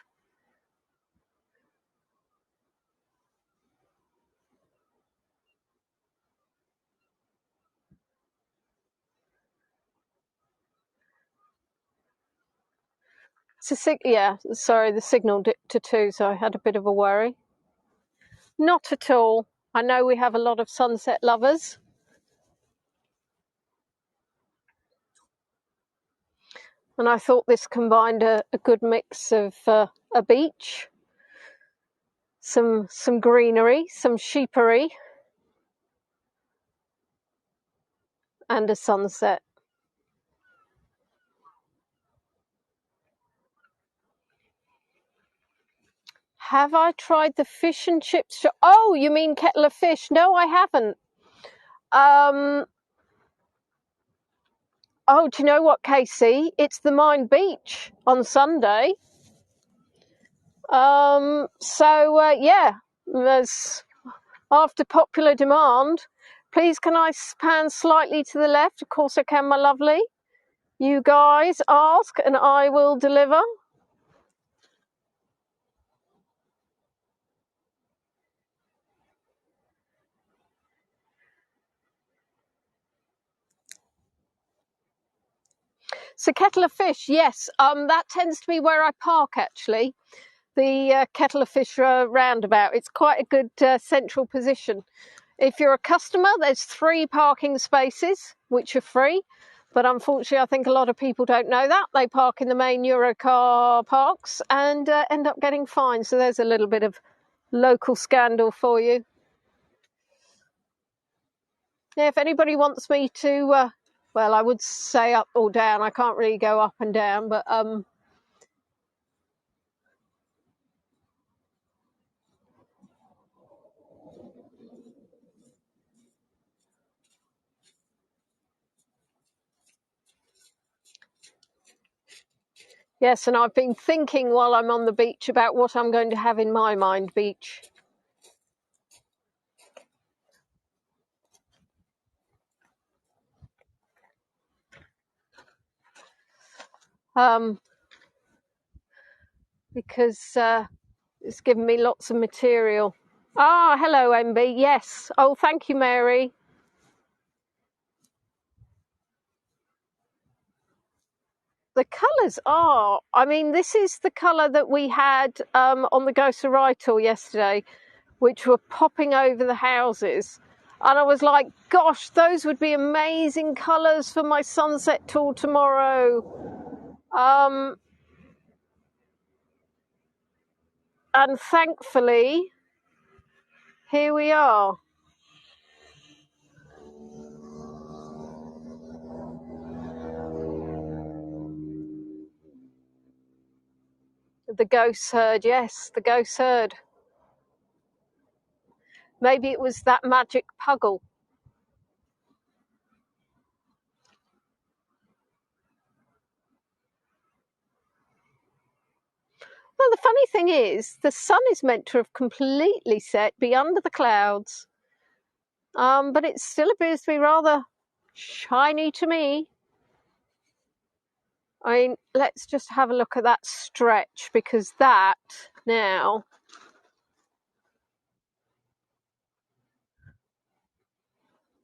Yeah, sorry, the signal dipped to 2, so I had a bit of a worry. Not at all. I know we have a lot of sunset lovers. And I thought this combined a good mix of a beach, some greenery, some sheepery, and a sunset. Have I tried the fish and chips? Oh, you mean kettle of fish? No, I haven't. Oh, do you know what, Casey? It's the Mine Beach on Sunday. Yeah, there's, after popular demand, please can I pan slightly to the left? Of course I can, my lovely. You guys ask and I will deliver. So kettle of fish, yes, that tends to be where I park actually. The kettle of fish roundabout. It's quite a good central position. If you're a customer, there's 3 parking spaces which are free, but unfortunately I think a lot of people don't know that. They park in the main Eurocar parks and end up getting fined. So there's a little bit of local scandal for you. Yeah, if anybody wants me to, well, I would say up or down. I can't really go up and down, but yes, and I've been thinking while I'm on the beach about what I'm going to have in my mind beach. Because it's given me lots of material. Ah, hello, MB. Yes. Oh, thank you, Mary. The colours are, I mean, this is the colour that we had on the Ghost of Rydal yesterday, which were popping over the houses. And I was like, gosh, those would be amazing colours for my sunset tour tomorrow. And thankfully, here we are. The ghost herd, yes, the ghost herd. Maybe it was that magic puggle. Well, the funny thing is, the sun is meant to have completely set, be under the clouds. But it still appears to be rather shiny to me. I mean, let's just have a look at that stretch, because that now...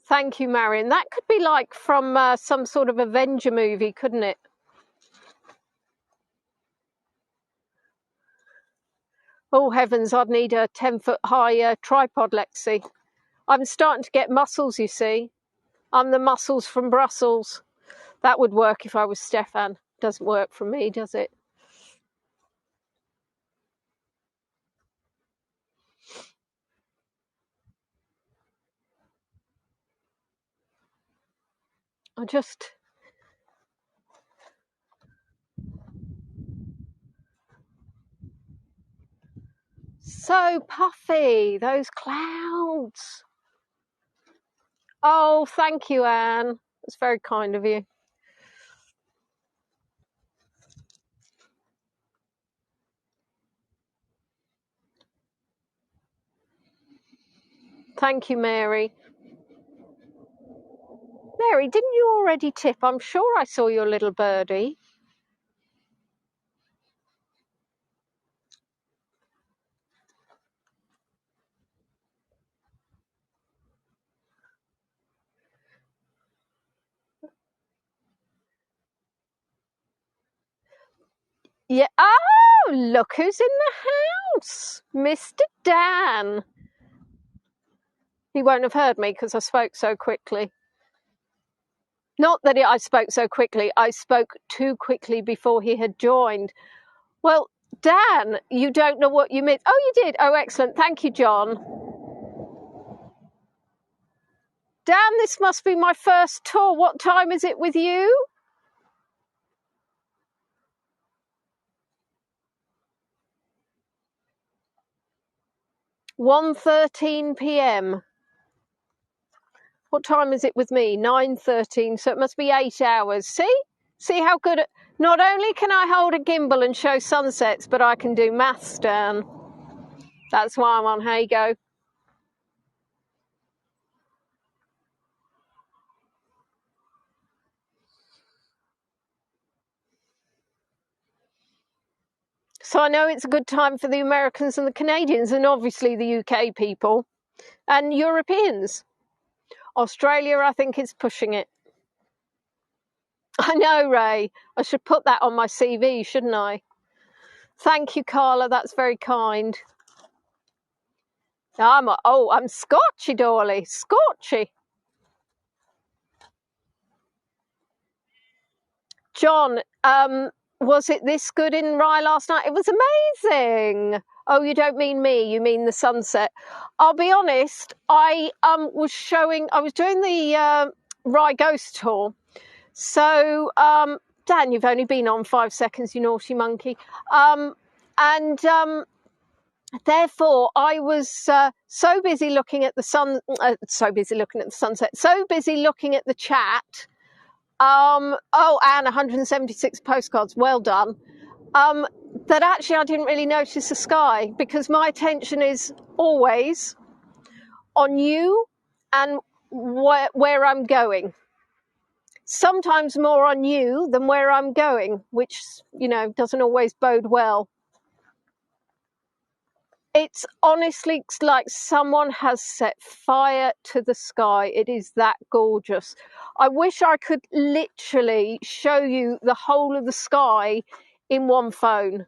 Thank you, Marion. That could be like from some sort of Avenger movie, couldn't it? Oh, heavens, I'd need a 10-foot high tripod, Lexi. I'm starting to get muscles, you see. I'm the muscles from Brussels. That would work if I was Stefan. Doesn't work for me, does it? I just... So puffy, those clouds. Oh, thank you, Anne. That's very kind of you. Thank you, Mary. Mary, didn't you already tip? I'm sure I saw your little birdie. Yeah. Oh, look who's in the house. Mr. Dan. He won't have heard me because I spoke so quickly. Not that I spoke so quickly. I spoke too quickly before he had joined. Well, Dan, you don't know what you missed. Oh, you did. Oh, excellent. Thank you, John. Dan, this must be my first tour. What time is it with you? 1:13 p.m. What time is it with me? 9:13. So it must be 8 hours. See how good. Not only can I hold a gimbal and show sunsets, but I can do maths, Dan. That's why I'm on Hago. So I know it's a good time for the Americans and the Canadians, and obviously the UK people and Europeans. Australia, I think, is pushing it. I know, Ray. I should put that on my CV, shouldn't I? Thank you, Carla. That's very kind. I'm Scotchy, Dorley. Scotchy. John, was it this good in Rye last night? It was amazing. Oh, you don't mean me, you mean the sunset. I'll be honest, I was doing the Rye Ghost tour. So, Dan, you've only been on 5 seconds, you naughty monkey. Therefore, I was so busy looking at the sunset, so busy looking at the chat. And 176 postcards, well done. That actually I didn't really notice the sky, because my attention is always on you and where I'm going. Sometimes more on you than where I'm going, which, doesn't always bode well. It's honestly like someone has set fire to the sky. It is that gorgeous. I wish I could literally show you the whole of the sky in one phone.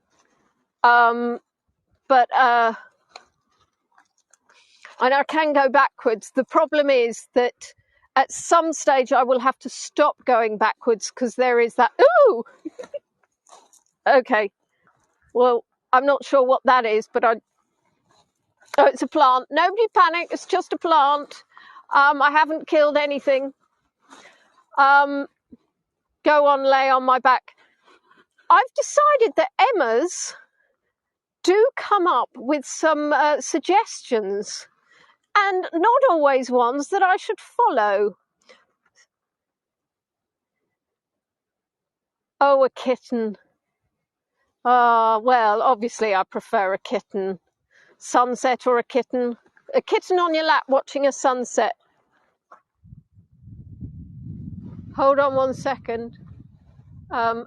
But and I can go backwards. The problem is that at some stage I will have to stop going backwards, because there is that, ooh! Okay, well, I'm not sure what that is, but oh, it's a plant. Nobody panic, it's just a plant. I haven't killed anything. Go on, lay on my back. I've decided that Emma's do come up with some suggestions, and not always ones that I should follow. Oh, a kitten. Well, obviously I prefer a kitten. Sunset or a kitten? A kitten on your lap watching a sunset. Hold on 1 second. I'm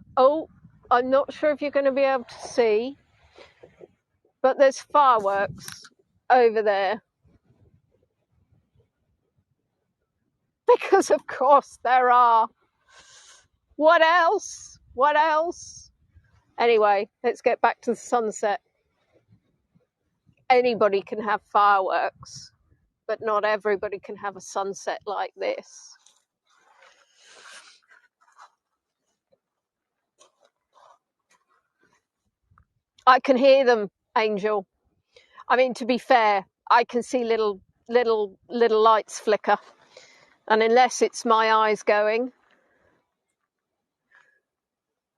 not sure if you're going to be able to see, but there's fireworks over there. Because of course there are. What else? What else? Anyway, let's get back to the sunset. Anybody can have fireworks, but not everybody can have a sunset like this. I can hear them, Angel. I mean, to be fair, I can see little lights flicker, and unless it's my eyes going.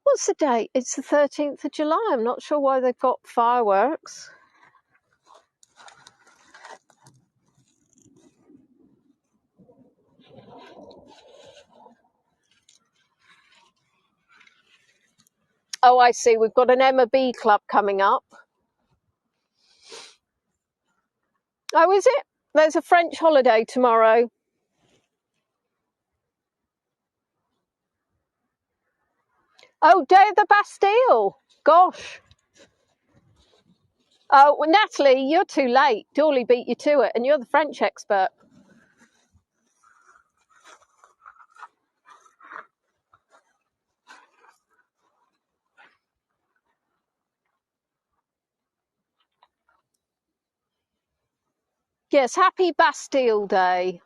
What's the date? It's the 13th of July. I'm not sure why they've got fireworks. Oh, I see. We've got an Emma B club coming up. Oh, is it? There's a French holiday tomorrow. Oh, Day of the Bastille. Gosh. Oh, well, Natalie, you're too late. Dawley beat you to it, and you're the French expert. Yes, happy Bastille Day.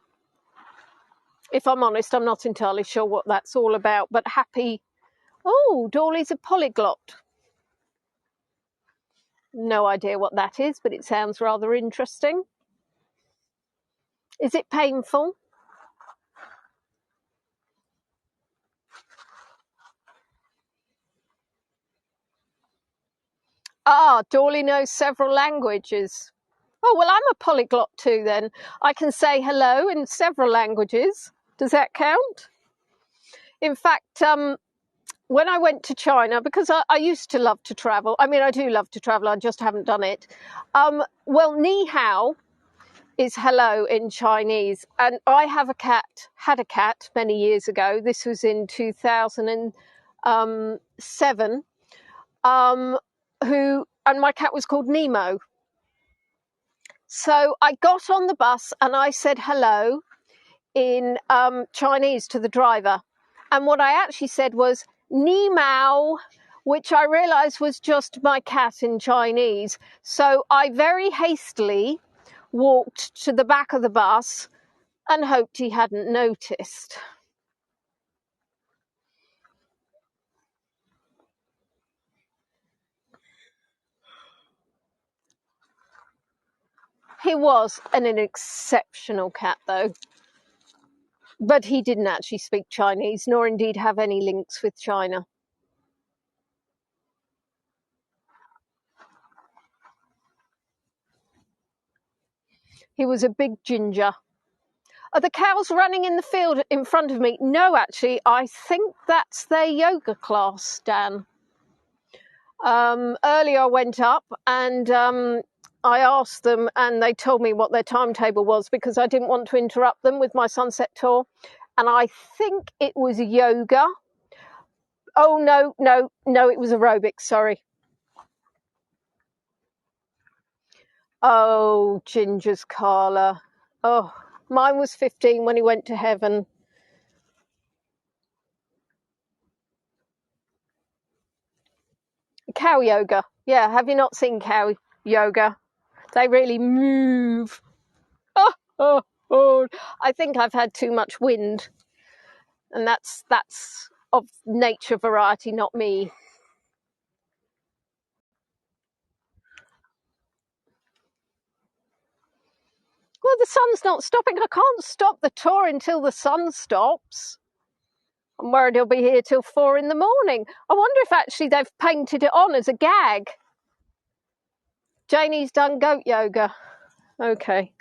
If I'm honest, I'm not entirely sure what that's all about, but happy. Oh, Dawley's a polyglot. No idea what that is, but it sounds rather interesting. Is it painful? Dawley knows several languages. Oh, well, I'm a polyglot too then. I can say hello in several languages. Does that count? In fact, when I went to China, because I used to love to travel. I mean, I do love to travel, I just haven't done it. Well, ni hao is hello in Chinese. And I had a cat many years ago. This was in 2007. And my cat was called Nemo. So I got on the bus and I said hello in Chinese to the driver. And what I actually said was Ni Mao, which I realized was just my cat in Chinese. So I very hastily walked to the back of the bus and hoped he hadn't noticed. He was an exceptional cat, though. But he didn't actually speak Chinese, nor indeed have any links with China. He was a big ginger. Are the cows running in the field in front of me? No, actually, I think that's their yoga class, Dan. Earlier I went up and I asked them, and they told me what their timetable was because I didn't want to interrupt them with my sunset tour. And I think it was yoga. Oh, no, it was aerobics, sorry. Oh, Ginger's Carla. Oh, mine was 15 when he went to heaven. Cow yoga. Yeah, have you not seen cow yoga? They really move. Oh. I think I've had too much wind. And that's of nature variety, not me. Well, the sun's not stopping. I can't stop the tour until the sun stops. I'm worried he'll be here till 4 in the morning. I wonder if actually they've painted it on as a gag. Janie's done goat yoga. Okay.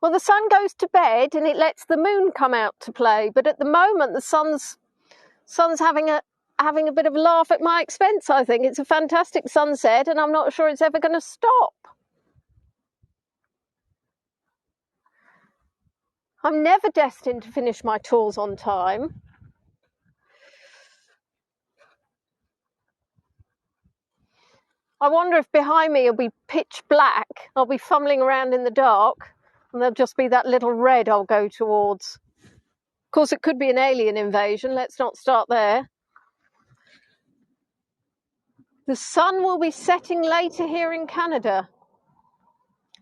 Well, the sun goes to bed and it lets the moon come out to play. But at the moment, the sun's having a bit of a laugh at my expense, I think. It's a fantastic sunset and I'm not sure it's ever going to stop. I'm never destined to finish my tours on time. I wonder if behind me it'll be pitch black. I'll be fumbling around in the dark and there'll just be that little red I'll go towards. Of course, it could be an alien invasion. Let's not start there. The sun will be setting later here in Canada.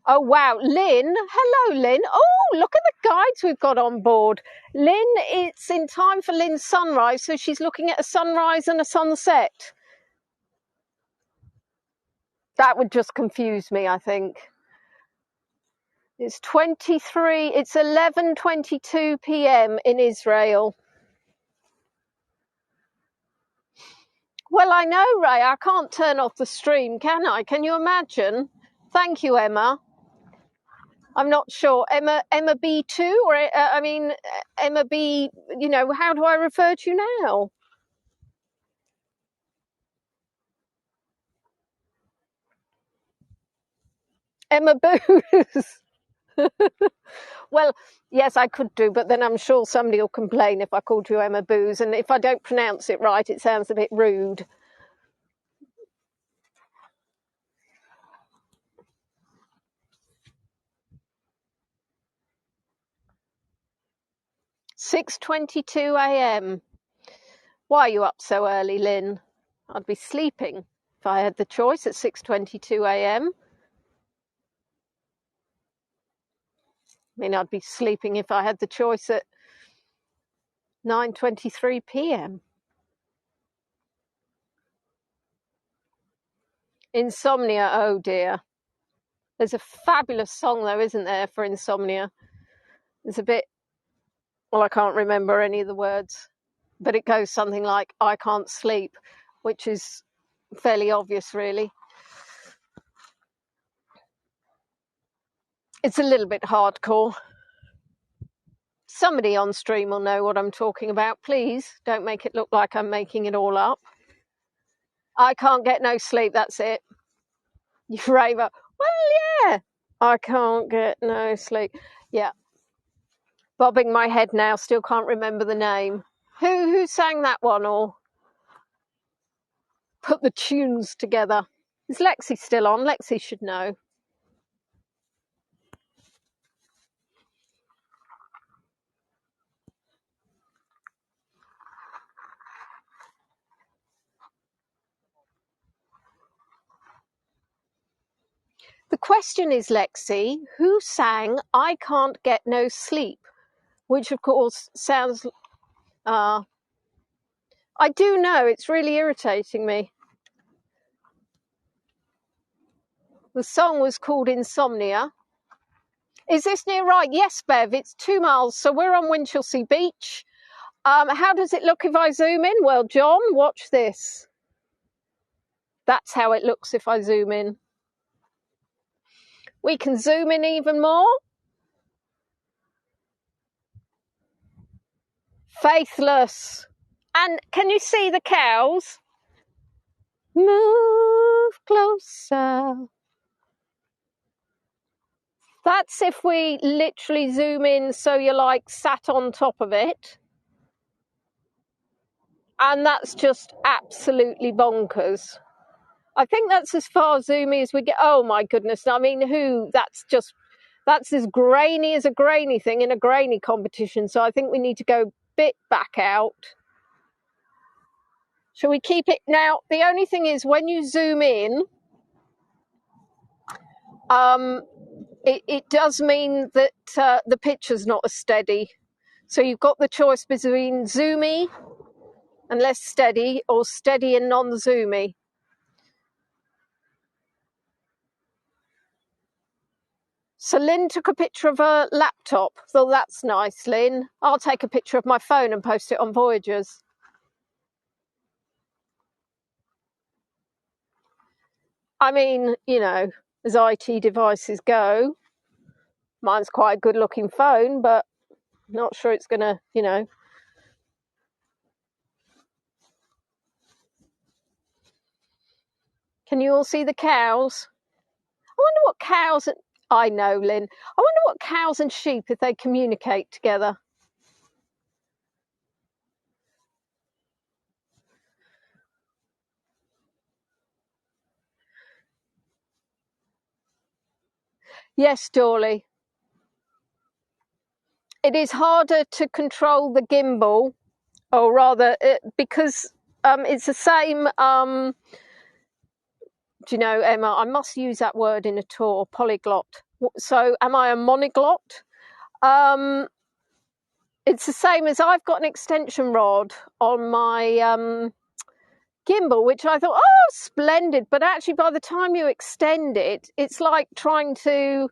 Oh, wow. Lynn. Hello, Lynn. Oh, look at the guides we've got on board. Lynn, it's in time for Lynn's sunrise, so she's looking at a sunrise and a sunset. That would just confuse me, I think. It's 11:22 p.m. in Israel. Well, I know, Ray, I can't turn off the stream, can I? Can you imagine? Thank you, Emma. I'm not sure. Emma B2, or Emma B, how do I refer to you now? Emma Booze. Well, yes, I could do, but then I'm sure somebody will complain if I called you Emma Booze, and if I don't pronounce it right, it sounds a bit rude. "6:22 a.m. Why are you up so early, Lynn? I'd be sleeping if I had the choice at 6:22 a.m. I mean, I'd be sleeping if I had the choice at 9:23 p.m. Insomnia, oh dear. There's a fabulous song, though, isn't there, for insomnia? It's a bit, well, I can't remember any of the words, but it goes something like, I can't sleep, which is fairly obvious, really. It's a little bit hardcore. Somebody on stream will know what I'm talking about. Please don't make it look like I'm making it all up. I can't get no sleep, that's it. You raver. Well, yeah, I can't get no sleep. Yeah. Bobbing my head now, still can't remember the name. Who sang that one or put the tunes together? Is Lexi still on? Lexi should know. The question is, Lexi, who sang I Can't Get No Sleep? Which, of course, sounds... I do know, it's really irritating me. The song was called Insomnia. Is this near Rye? Yes, Bev, it's 2 miles. So we're on Winchelsea Beach. How does it look if I zoom in? Well, John, watch this. That's how it looks if I zoom in. We can zoom in even more. Faithless. And can you see the cows? Move closer. That's if we literally zoom in so you're like sat on top of it. And that's just absolutely bonkers. I think that's as far zoomy as we get. Oh my goodness. I mean, that's as grainy as a grainy thing in a grainy competition. So I think we need to go a bit back out. Shall we keep it now? The only thing is when you zoom in, it does mean that the picture's not as steady. So you've got the choice between zoomy and less steady or steady and non-zoomy. So Lynn took a picture of her laptop. So that's nice, Lynn. I'll take a picture of my phone and post it on Voyagers. I mean, you know, as IT devices go, mine's quite a good looking phone, but not sure it's going to, you know. Can you all see the cows? I wonder what cows... I know, Lynn. I wonder what cows and sheep, if they communicate together. Yes, Dorley. It is harder to control the gimbal, or rather, because it's the same... do you know, Emma, I must use that word in a tour, polyglot. So am I a monoglot? It's the same as I've got an extension rod on my gimbal, which I thought, oh, splendid. But actually, by the time you extend it, it's like trying to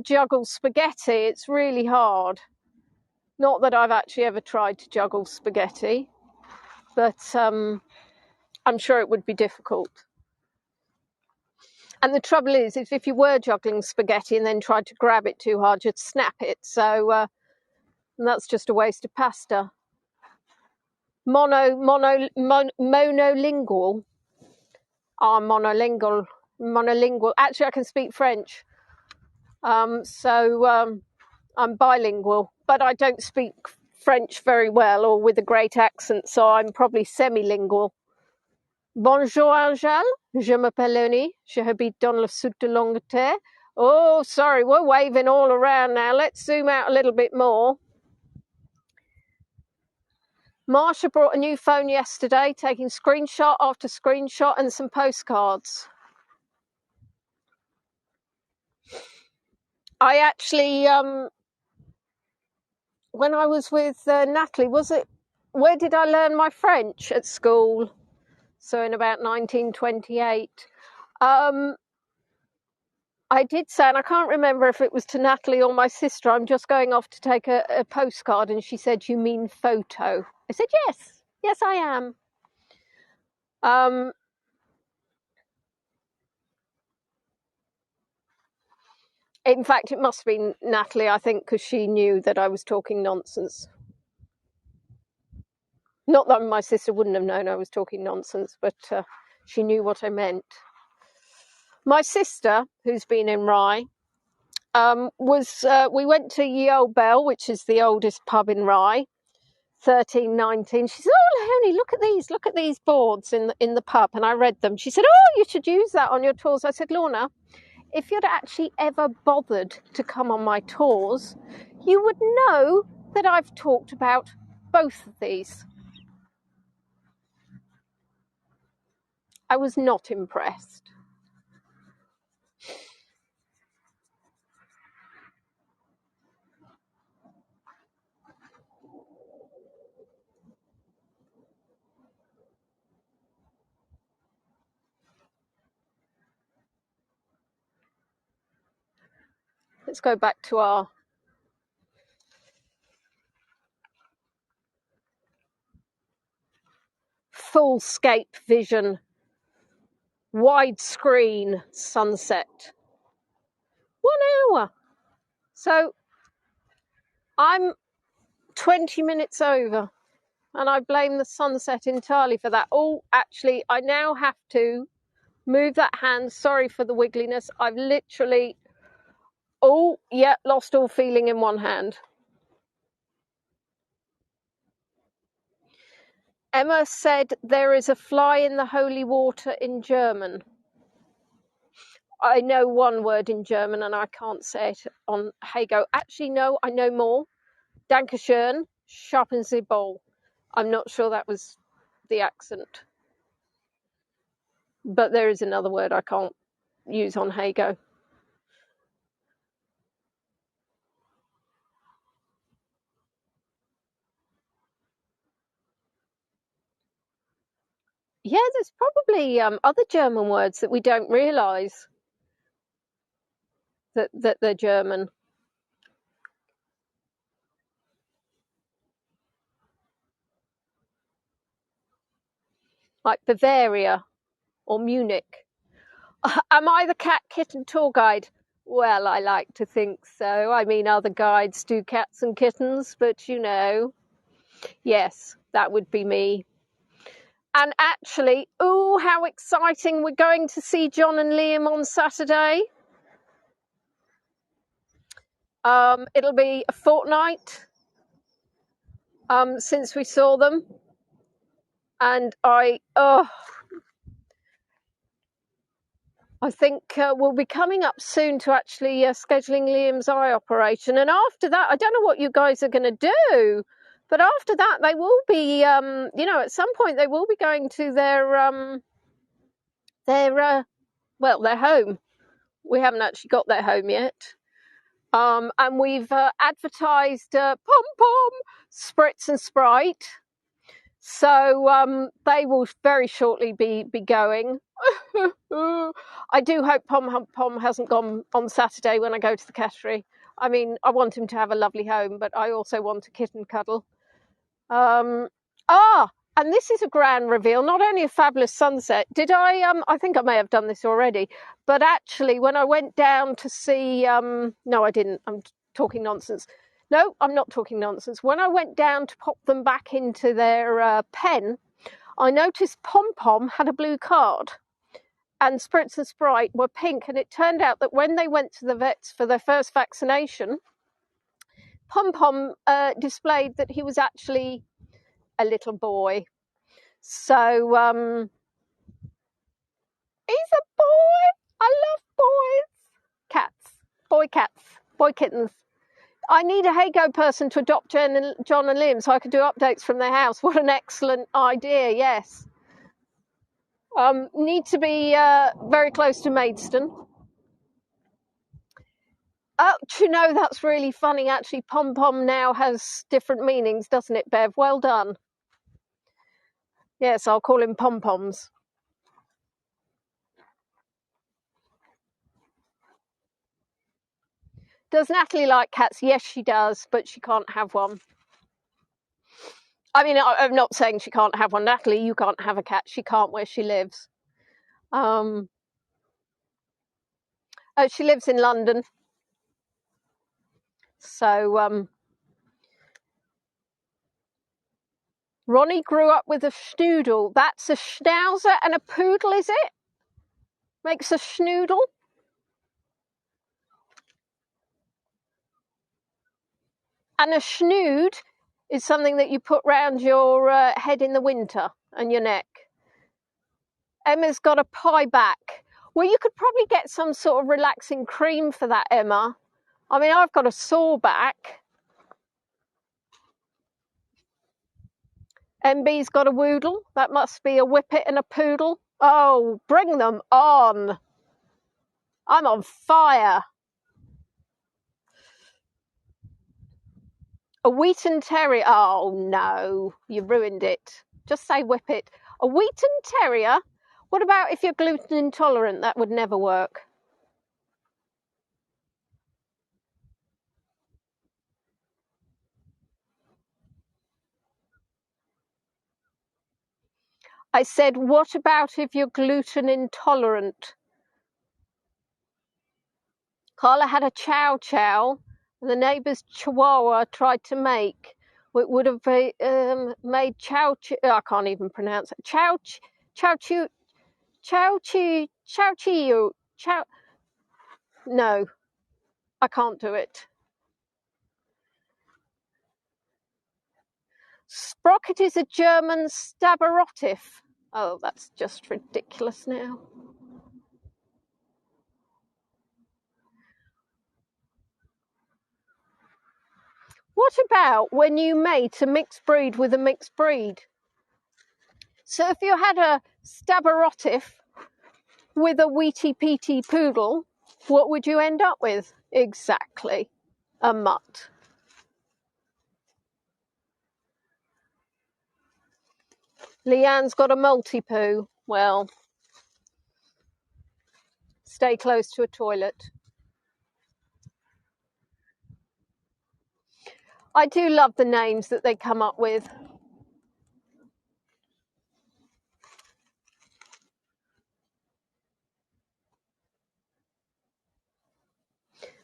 juggle spaghetti. It's really hard. Not that I've actually ever tried to juggle spaghetti, but I'm sure it would be difficult. And the trouble is if you were juggling spaghetti and then tried to grab it too hard, you'd snap it. So that's just a waste of pasta. Monolingual. Monolingual. Actually, I can speak French. So I'm bilingual, but I don't speak French very well or with a great accent, so I'm probably semi-lingual. Bonjour, Angèle. Je m'appelle Léonie. Je habite dans le sud de l'Angleterre. Oh, sorry, we're waving all around now. Let's zoom out a little bit more. Marsha brought a new phone yesterday, taking screenshot after screenshot and some postcards. I actually, when I was with Natalie, where did I learn my French? At school. So in about 1928. I did say, and I can't remember if it was to Natalie or my sister, I'm just going off to take a postcard, and she said, you mean photo? I said, yes, I am. In fact, it must have been Natalie, I think, because she knew that I was talking nonsense. Not that my sister wouldn't have known I was talking nonsense, but she knew what I meant. My sister, who's been in Rye, we went to Ye Old Bell, which is the oldest pub in Rye, 1319. She said, oh, Leonie, look at these boards in the pub. And I read them. She said, oh, you should use that on your tours. I said, Lorna, if you'd actually ever bothered to come on my tours, you would know that I've talked about both of these. I was not impressed. Let's go back to our full-scape vision, widescreen sunset. 1 hour. So I'm 20 minutes over, and I blame the sunset entirely for that. Oh, actually, I now have to move that hand. Sorry for the wiggliness. I've literally, oh, yeah, lost all feeling in one hand. Emma said there is a fly in the holy water in German. I know one word in German and I can't say it on Hago. Actually, no, I know more. Dankeschön, sharpen Sie Ball. I'm not sure that was the accent. But there is another word I can't use on Hago. Yeah, there's probably other German words that we don't realise that they're German. Like Bavaria or Munich. Am I the cat kitten tour guide? Well, I like to think so. I mean, other guides do cats and kittens, but you know, yes, that would be me. And actually, oh, how exciting. We're going to see John and Liam on Saturday. It'll be a fortnight since we saw them. And I think we'll be coming up soon to actually scheduling Liam's eye operation. And after that, I don't know what you guys are going to do, but after that, they will be, you know, at some point they will be going to their home. We haven't actually got their home yet. And we've advertised Pom Pom, Spritz and Sprite. So they will very shortly be going. I do hope Pom hasn't gone on Saturday when I go to the cattery. I mean, I want him to have a lovely home, but I also want a kitten cuddle. And this is a grand reveal, not only a fabulous sunset. Did I think I may have done this already, but actually when I went down to see, no, I didn't. I'm talking nonsense. No, I'm not talking nonsense. When I went down to pop them back into their pen, I noticed Pom Pom had a blue card and Spritz and Sprite were pink. And it turned out that when they went to the vets for their first vaccination, Pom Pom displayed that he was actually a little boy. So he's a boy. I love boys. Cats, boy kittens. I need a Hago person to adopt John and Liam so I could do updates from their house. What an excellent idea, yes. Need to be very close to Maidstone. Do you know, that's really funny. Actually, Pom Pom now has different meanings, doesn't it, Bev? Well done. Yes, I'll call him Pom Poms. Does Natalie like cats? Yes, she does, but she can't have one. I mean, I'm not saying she can't have one. Natalie, you can't have a cat. She can't where she lives. She lives in London. So Ronnie grew up with a schnoodle. That's a schnauzer and a poodle, is it? Makes a schnoodle. And a schnood is something that you put round your head in the winter and your neck. Emma's got a pie back. Well, you could probably get some sort of relaxing cream for that, Emma. I mean, I've got a sore back. MB's got a woodle. That must be a whippet and a poodle. Oh, bring them on. I'm on fire. A Wheaton Terrier. Oh, no, you ruined it. Just say whippet. A Wheaton Terrier? What about if you're gluten intolerant? That would never work. I said, what about if you're gluten intolerant? Carla had a chow chow, and the neighbour's chihuahua tried to make. It would have made chow. I can't even pronounce it. Chow chow. No, I can't do it. Sprocket is a German stabarotif. Oh, that's just ridiculous now. What about when you mate a mixed breed with a mixed breed? So if you had a stabarotif with a Wheatie Peaty poodle, what would you end up with? Exactly, a mutt. Leanne's got a multi-poo. Well, stay close to a toilet. I do love the names that they come up with.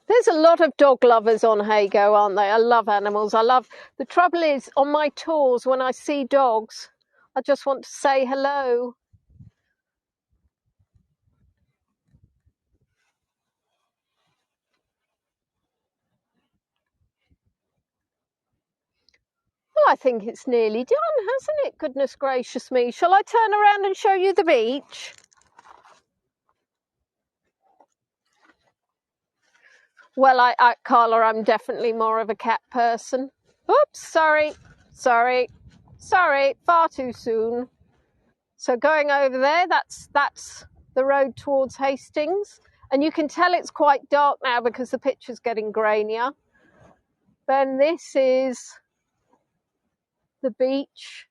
There's a lot of dog lovers on Hago, aren't they? I love animals. The trouble is, on my tours, when I see dogs, I just want to say hello. Well, I think it's nearly done, hasn't it? Goodness gracious me. Shall I turn around and show you the beach? Well, Carla, I'm definitely more of a cat person. Oops, sorry, far too soon. So going over there, that's the road towards Hastings. And you can tell it's quite dark now because the picture's getting grainier. Then this is the beach.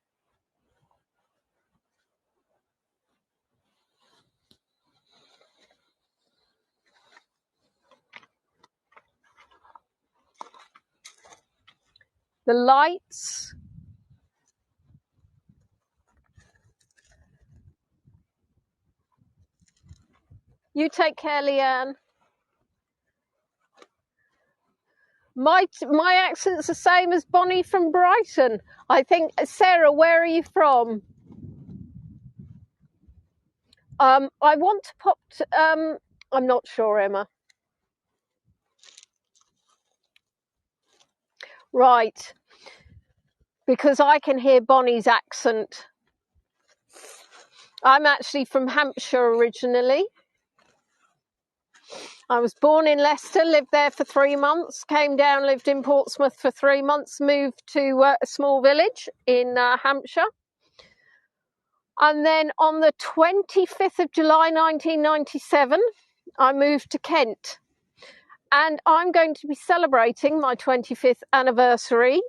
The lights. You take care, Leanne. My accent's the same as Bonnie from Brighton. I think, Sarah, where are you from? I want to pop to, I'm not sure, Emma. Right. Because I can hear Bonnie's accent. I'm actually from Hampshire originally. I was born in Leicester, lived there for 3 months, came down, lived in Portsmouth for 3 months, moved to a small village in Hampshire. And then on the 25th of July 1997, I moved to Kent. And I'm going to be celebrating my 25th anniversary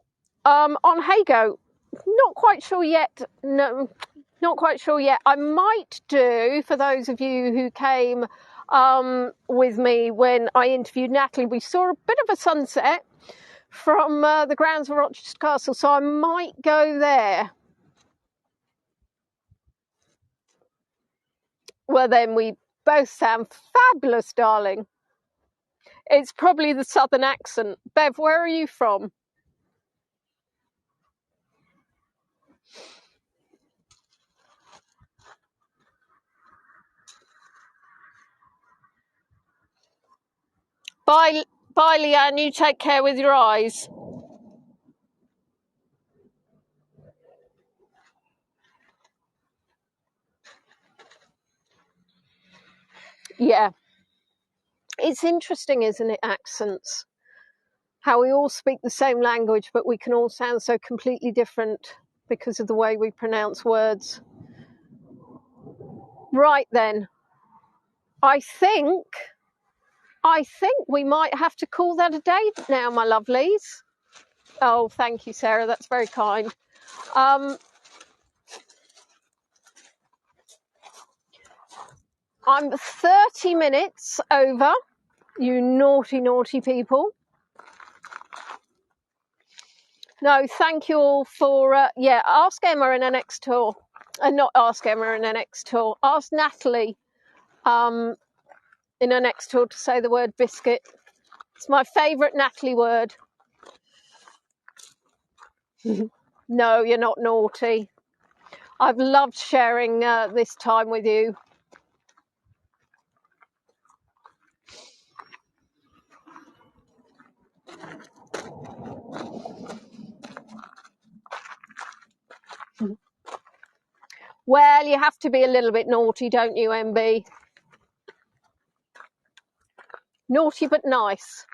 on Hago. Not quite sure yet. No, not quite sure yet. I might do, for those of you who came with me when I interviewed Natalie, we saw a bit of a sunset from the grounds of Rochester Castle, so I might go there. Well, then we both sound fabulous, darling. It's probably the southern accent. Bev, where are you from? Bye, Leanne. You take care with your eyes. Yeah. It's interesting, isn't it, accents? How we all speak the same language, but we can all sound so completely different because of the way we pronounce words. Right then. I think we might have to call that a day now, my lovelies. Oh, thank you, Sarah. That's very kind. I'm 30 minutes over, you naughty, naughty people. No, thank you all for, ask Emma in her next tour. And not ask Emma in her next tour. Ask Natalie in her next tour to say the word biscuit. It's my favourite Natalie word. No, you're not naughty. I've loved sharing this time with you. Well, you have to be a little bit naughty, don't you, MB? Naughty but nice.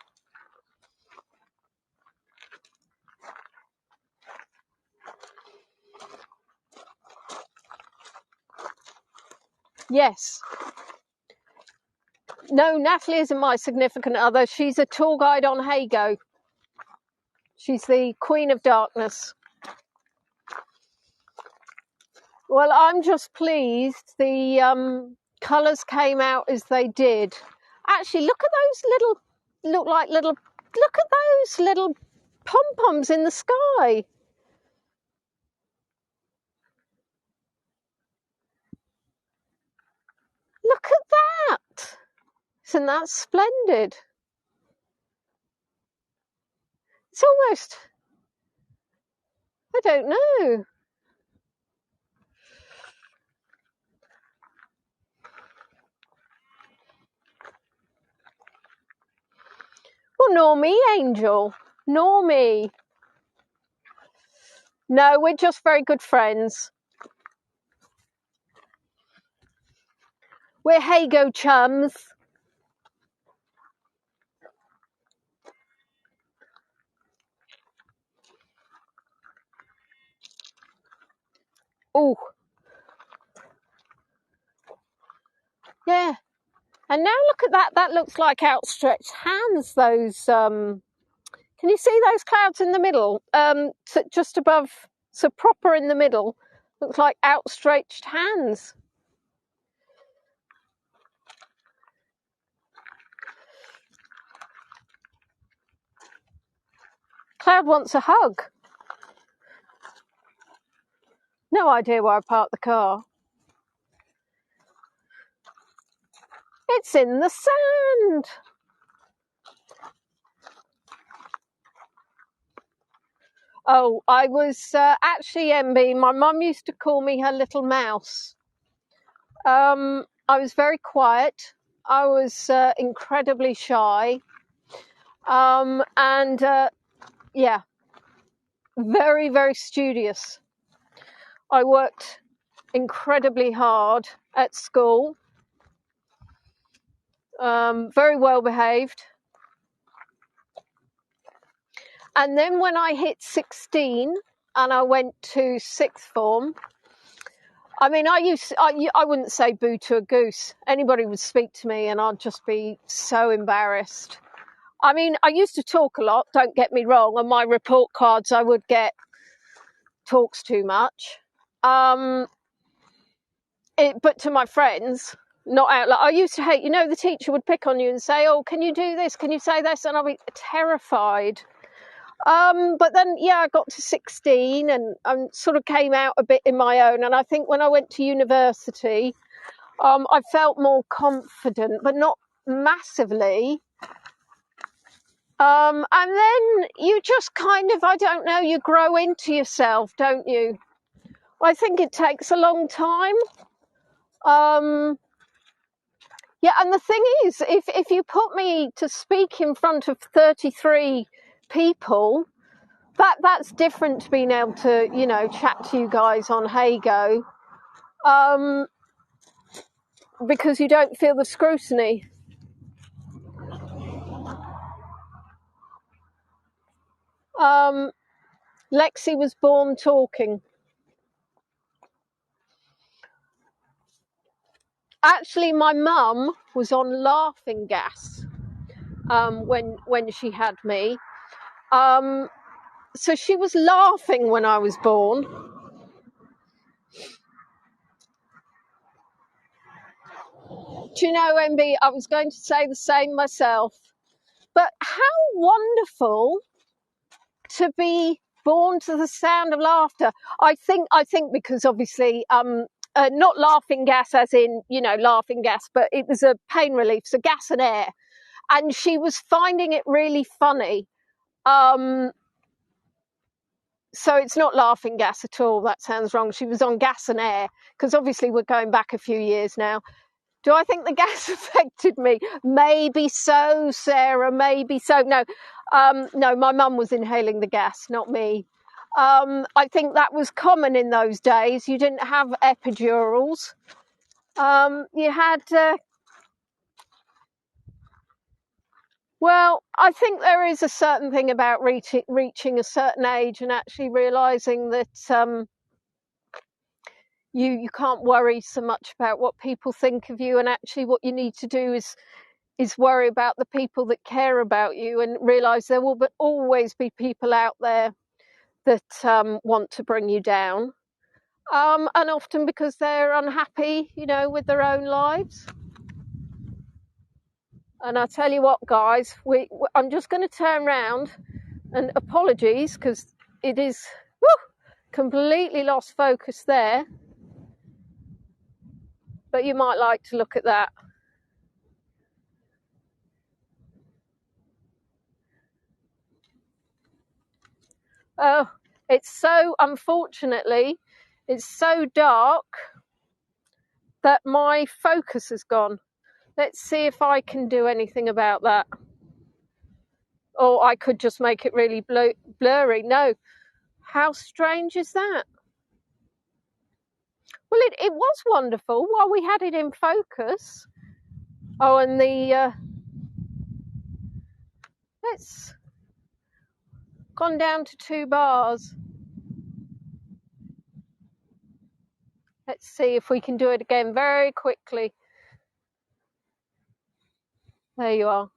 Yes. No, Natalie isn't my significant other. She's a tour guide on Hago. She's the Queen of Darkness. Well, I'm just pleased the colours came out as they did. Actually, look at those look at those little pom-poms in the sky. Look at that. Isn't that splendid? It's almost, I don't know. Well, nor me, Angel. Nor me. No, we're just very good friends. We're Hago chums. Oh. Yeah. And now look at that. That looks like outstretched hands, those... Can you see those clouds in the middle? Just above, so proper in the middle. Looks like outstretched hands. Cloud wants a hug. No idea where I parked the car. It's in the sand. Oh, I was actually MB. My mum used to call me her little mouse. I was very quiet. I was incredibly shy. Yeah, very, very studious. I worked incredibly hard at school. Very well behaved. And then when I hit 16 and I went to sixth form, I mean, I wouldn't say boo to a goose. Anybody would speak to me and I'd just be so embarrassed. I mean, I used to talk a lot, don't get me wrong. On my report cards, I would get talks too much. But to my friends, not out loud. I used to hate, the teacher would pick on you and say, oh, can you do this? Can you say this? And I'd be terrified. But then, yeah, I got to 16 and sort of came out a bit in my own. And I think when I went to university, I felt more confident, but not massively. And then you just kind of, I don't know, you grow into yourself, don't you? I think it takes a long time. Yeah, and the thing is, if you put me to speak in front of 33 people, that's different to being able to, chat to you guys on Hago, because you don't feel the scrutiny. Lexi was born talking. Actually, my mum was on laughing gas when she had me. So she was laughing when I was born. Do you know, MB, I was going to say the same myself. But how wonderful to be born to the sound of laughter. I think because obviously not laughing gas as in, you know, laughing gas, but it was a pain relief, so gas and air. And she was finding it really funny. So it's not laughing gas at all. That sounds wrong. She was on gas and air, because obviously we're going back a few years now. Do I think the gas affected me? Maybe so, Sarah, maybe so. No, no, my mum was inhaling the gas, not me. I think that was common in those days. You didn't have epidurals. You had... well, I think there is a certain thing about reaching a certain age and actually realising that you can't worry so much about what people think of you, and actually what you need to do is worry about the people that care about you, and realise there will always be people out there that want to bring you down, and often because they're unhappy, you know, with their own lives. And I tell you what, guys, I'm just going to turn around, and apologies because it is completely lost focus there, but you might like to look at that. Oh, it's so, unfortunately, it's so dark that my focus has gone. Let's see if I can do anything about that. Or I could just make it really blurry. No. How strange is that? Well, it was wonderful while we had it in focus. Oh, and it's gone down to 2 bars. Let's see if we can do it again very quickly. There you are.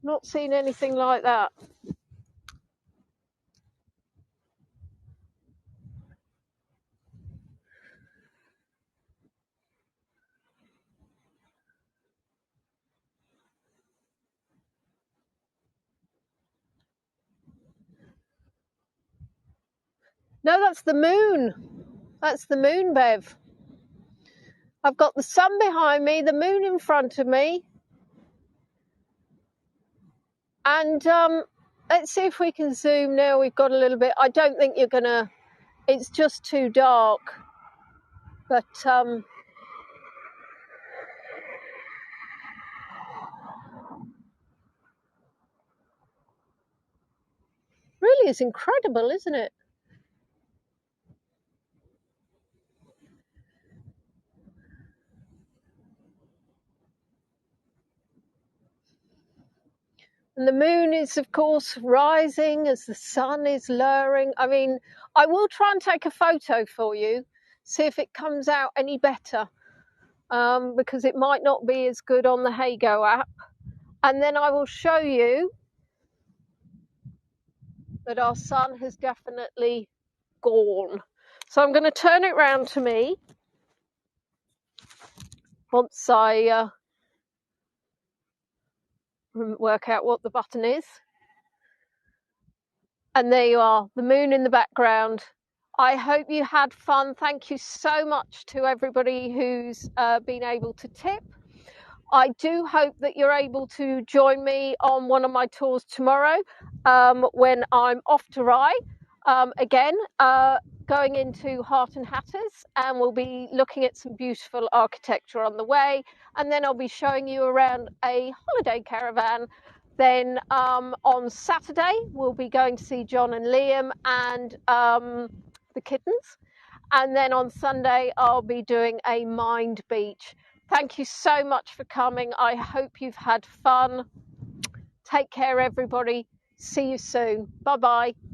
Not seen anything like that. No, that's the moon. That's the moon, Bev. I've got the sun behind me, the moon in front of me. And let's see if we can zoom now. We've got a little bit. I don't think you're going to... It's just too dark. But... really is incredible, isn't it? And the moon is, of course, rising as the sun is lowering. I mean, I will try and take a photo for you, see if it comes out any better, because it might not be as good on the Heygo app. And then I will show you that our sun has definitely gone. So I'm going to turn it round to me once I work out what the button is. And there you are, the moon in the background. I hope you had fun. Thank you so much to everybody who's been able to tip. I do hope that you're able to join me on one of my tours tomorrow when I'm off to Rye. Again, going into Hart and Hatters, and we'll be looking at some beautiful architecture on the way. And then I'll be showing you around a holiday caravan. Then on Saturday, we'll be going to see John and Liam and the kittens. And then on Sunday, I'll be doing a Mind Beach. Thank you so much for coming. I hope you've had fun. Take care, everybody. See you soon. Bye-bye.